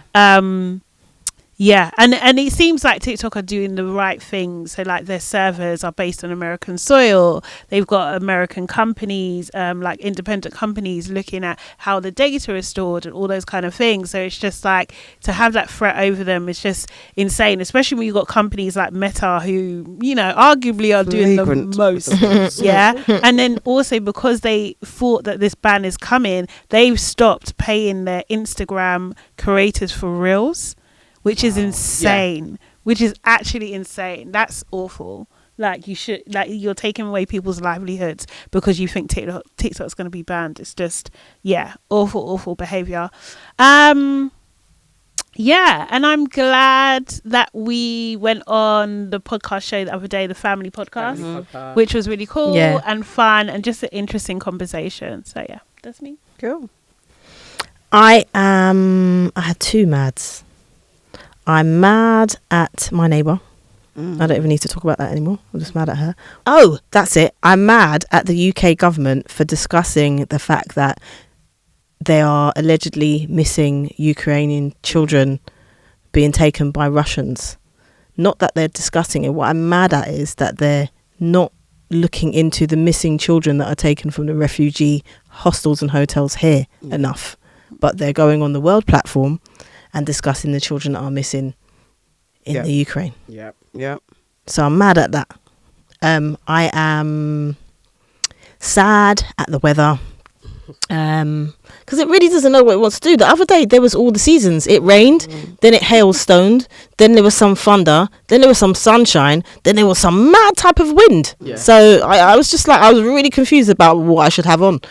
Yeah, and it seems like TikTok are doing the right things. So like their servers are based on American soil. They've got American companies, like independent companies, looking at how the data is stored and all those kind of things. So it's just like, to have that threat over them is just insane, especially when you've got companies like Meta who, you know, arguably are doing the most. Yeah. And then also because they thought that this ban is coming, they've stopped paying their Instagram creators for Reels, which is insane. Which is actually insane. That's awful. Like you're taking away people's livelihoods because you think TikTok's going to be banned. It's just, awful behavior. Yeah, and I'm glad that we went on the podcast show the other day, the family podcast, which was really cool and fun and just an interesting conversation. So yeah, that's me. Cool. I had two mads. I'm mad at my neighbour. I don't even need to talk about that anymore. I'm just mad at her. Oh, that's it. I'm mad at the UK government for discussing the fact that they are allegedly missing Ukrainian children being taken by Russians. Not that they're discussing it. What I'm mad at is that they're not looking into the missing children that are taken from the refugee hostels and hotels here enough. But they're going on the world platform and discussing the children that are missing in the Ukraine. Yep. So I'm mad at that. I am sad at the weather. Because it really doesn't know what it wants to do. The other day there was all the seasons. It rained, then it hailstoned, then there was some thunder, then there was some sunshine, then there was some mad type of wind. So I was just like, I was really confused about what I should have on.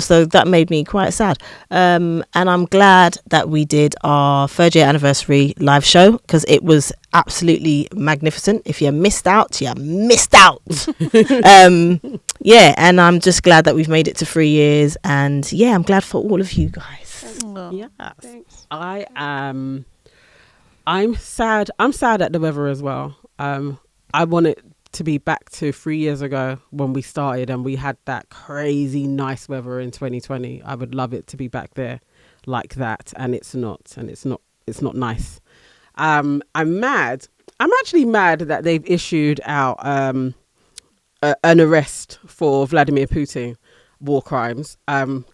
So that made me quite sad. And I'm glad that we did our 3rd year anniversary live show, because it was absolutely magnificent. If you missed out, you missed out. And I'm just glad that we've made it to 3 years, and I'm glad for all of you guys. Yes. I'm sad at the weather as well. I want it to be back to 3 years ago when we started and we had that crazy nice weather in 2020. I would love it to be back there. like that, and it's not nice. I'm mad. I'm actually mad that they've issued out an arrest for Vladimir Putin war crimes,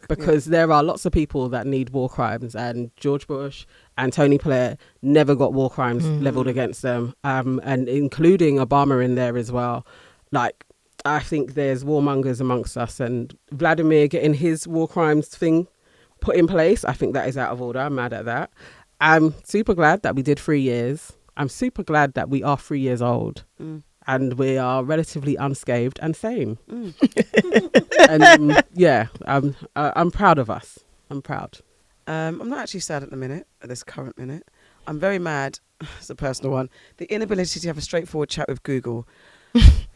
because there are lots of people that need war crimes, and George Bush and Tony Blair never got war crimes leveled against them, and including Obama in there as well. Like, I think there's warmongers amongst us, and Vladimir getting his war crimes thing put in place, I think that is out of order. I'm mad at that. I'm super glad that we did 3 years. I'm super glad that we are 3 years old. And we are relatively unscathed and sane. And yeah, I'm proud of us. I'm proud. I'm not actually sad at the minute, at this current minute. I'm very mad. It's a personal one. The inability to have a straightforward chat with Google.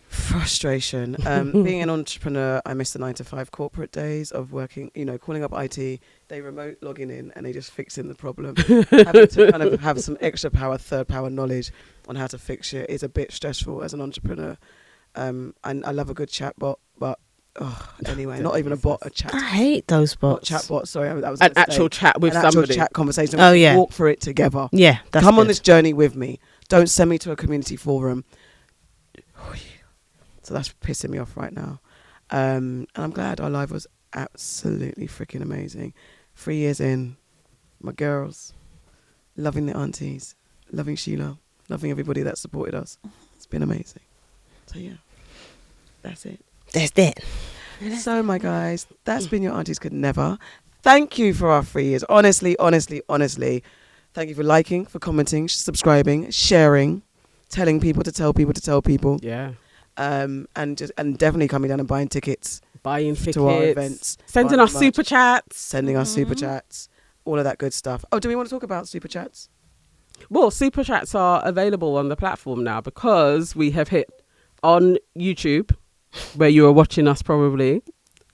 Frustration. Being an entrepreneur, I miss the 9-to-5 corporate days of working, calling up IT, they remote logging in and they just fixing the problem. Having to kind of have some extra power, third power knowledge on how to fix it is a bit stressful as an entrepreneur. And I love a good chatbot, but anyway, not even a bot, a chat. I hate those bots. Not chatbot, sorry. That was An actual chat with somebody. Actual chat conversation. Oh, yeah. Walk through it together. Yeah, that's Come on good. this journey with me. Don't send me to a community forum. So that's pissing me off right now. And I'm glad our live was absolutely freaking amazing. 3 years in, my girls, loving the aunties, loving Sheila, loving everybody that supported us. It's been amazing. So yeah, that's it. That's that. So my guys, that's been your Aunties Could Never. Thank you for our 3 years. Honestly. Thank you for liking, for commenting, subscribing, sharing, telling people to tell people to tell people. Yeah. And definitely coming down and buying tickets. Buying tickets. To our events. Sending us super chats. Sending us super chats. All of that good stuff. Oh, do we want to talk about super chats? Well, super chats are available on the platform now because we have hit on YouTube, where you are watching us probably.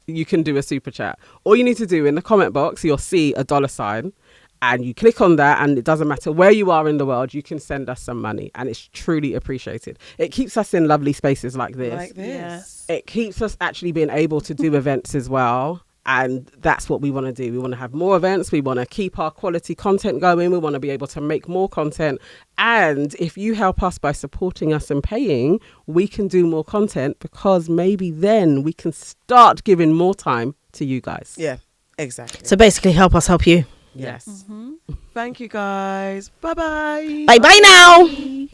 You can do a super chat. All you need to do in the comment box, you'll see a $sign. And you click on that, and it doesn't matter where you are in the world, you can send us some money, and it's truly appreciated. It keeps us in lovely spaces like this. Yes. It keeps us actually being able to do events as well, and that's what we want to do. We want to have more events. We want to keep our quality content going. We want to be able to make more content. And if you help us by supporting us and paying, we can do more content, because maybe then we can start giving more time to you guys. Yeah, exactly. So basically, help us help you. Yes. Thank you, guys. Bye-bye. Bye-bye now.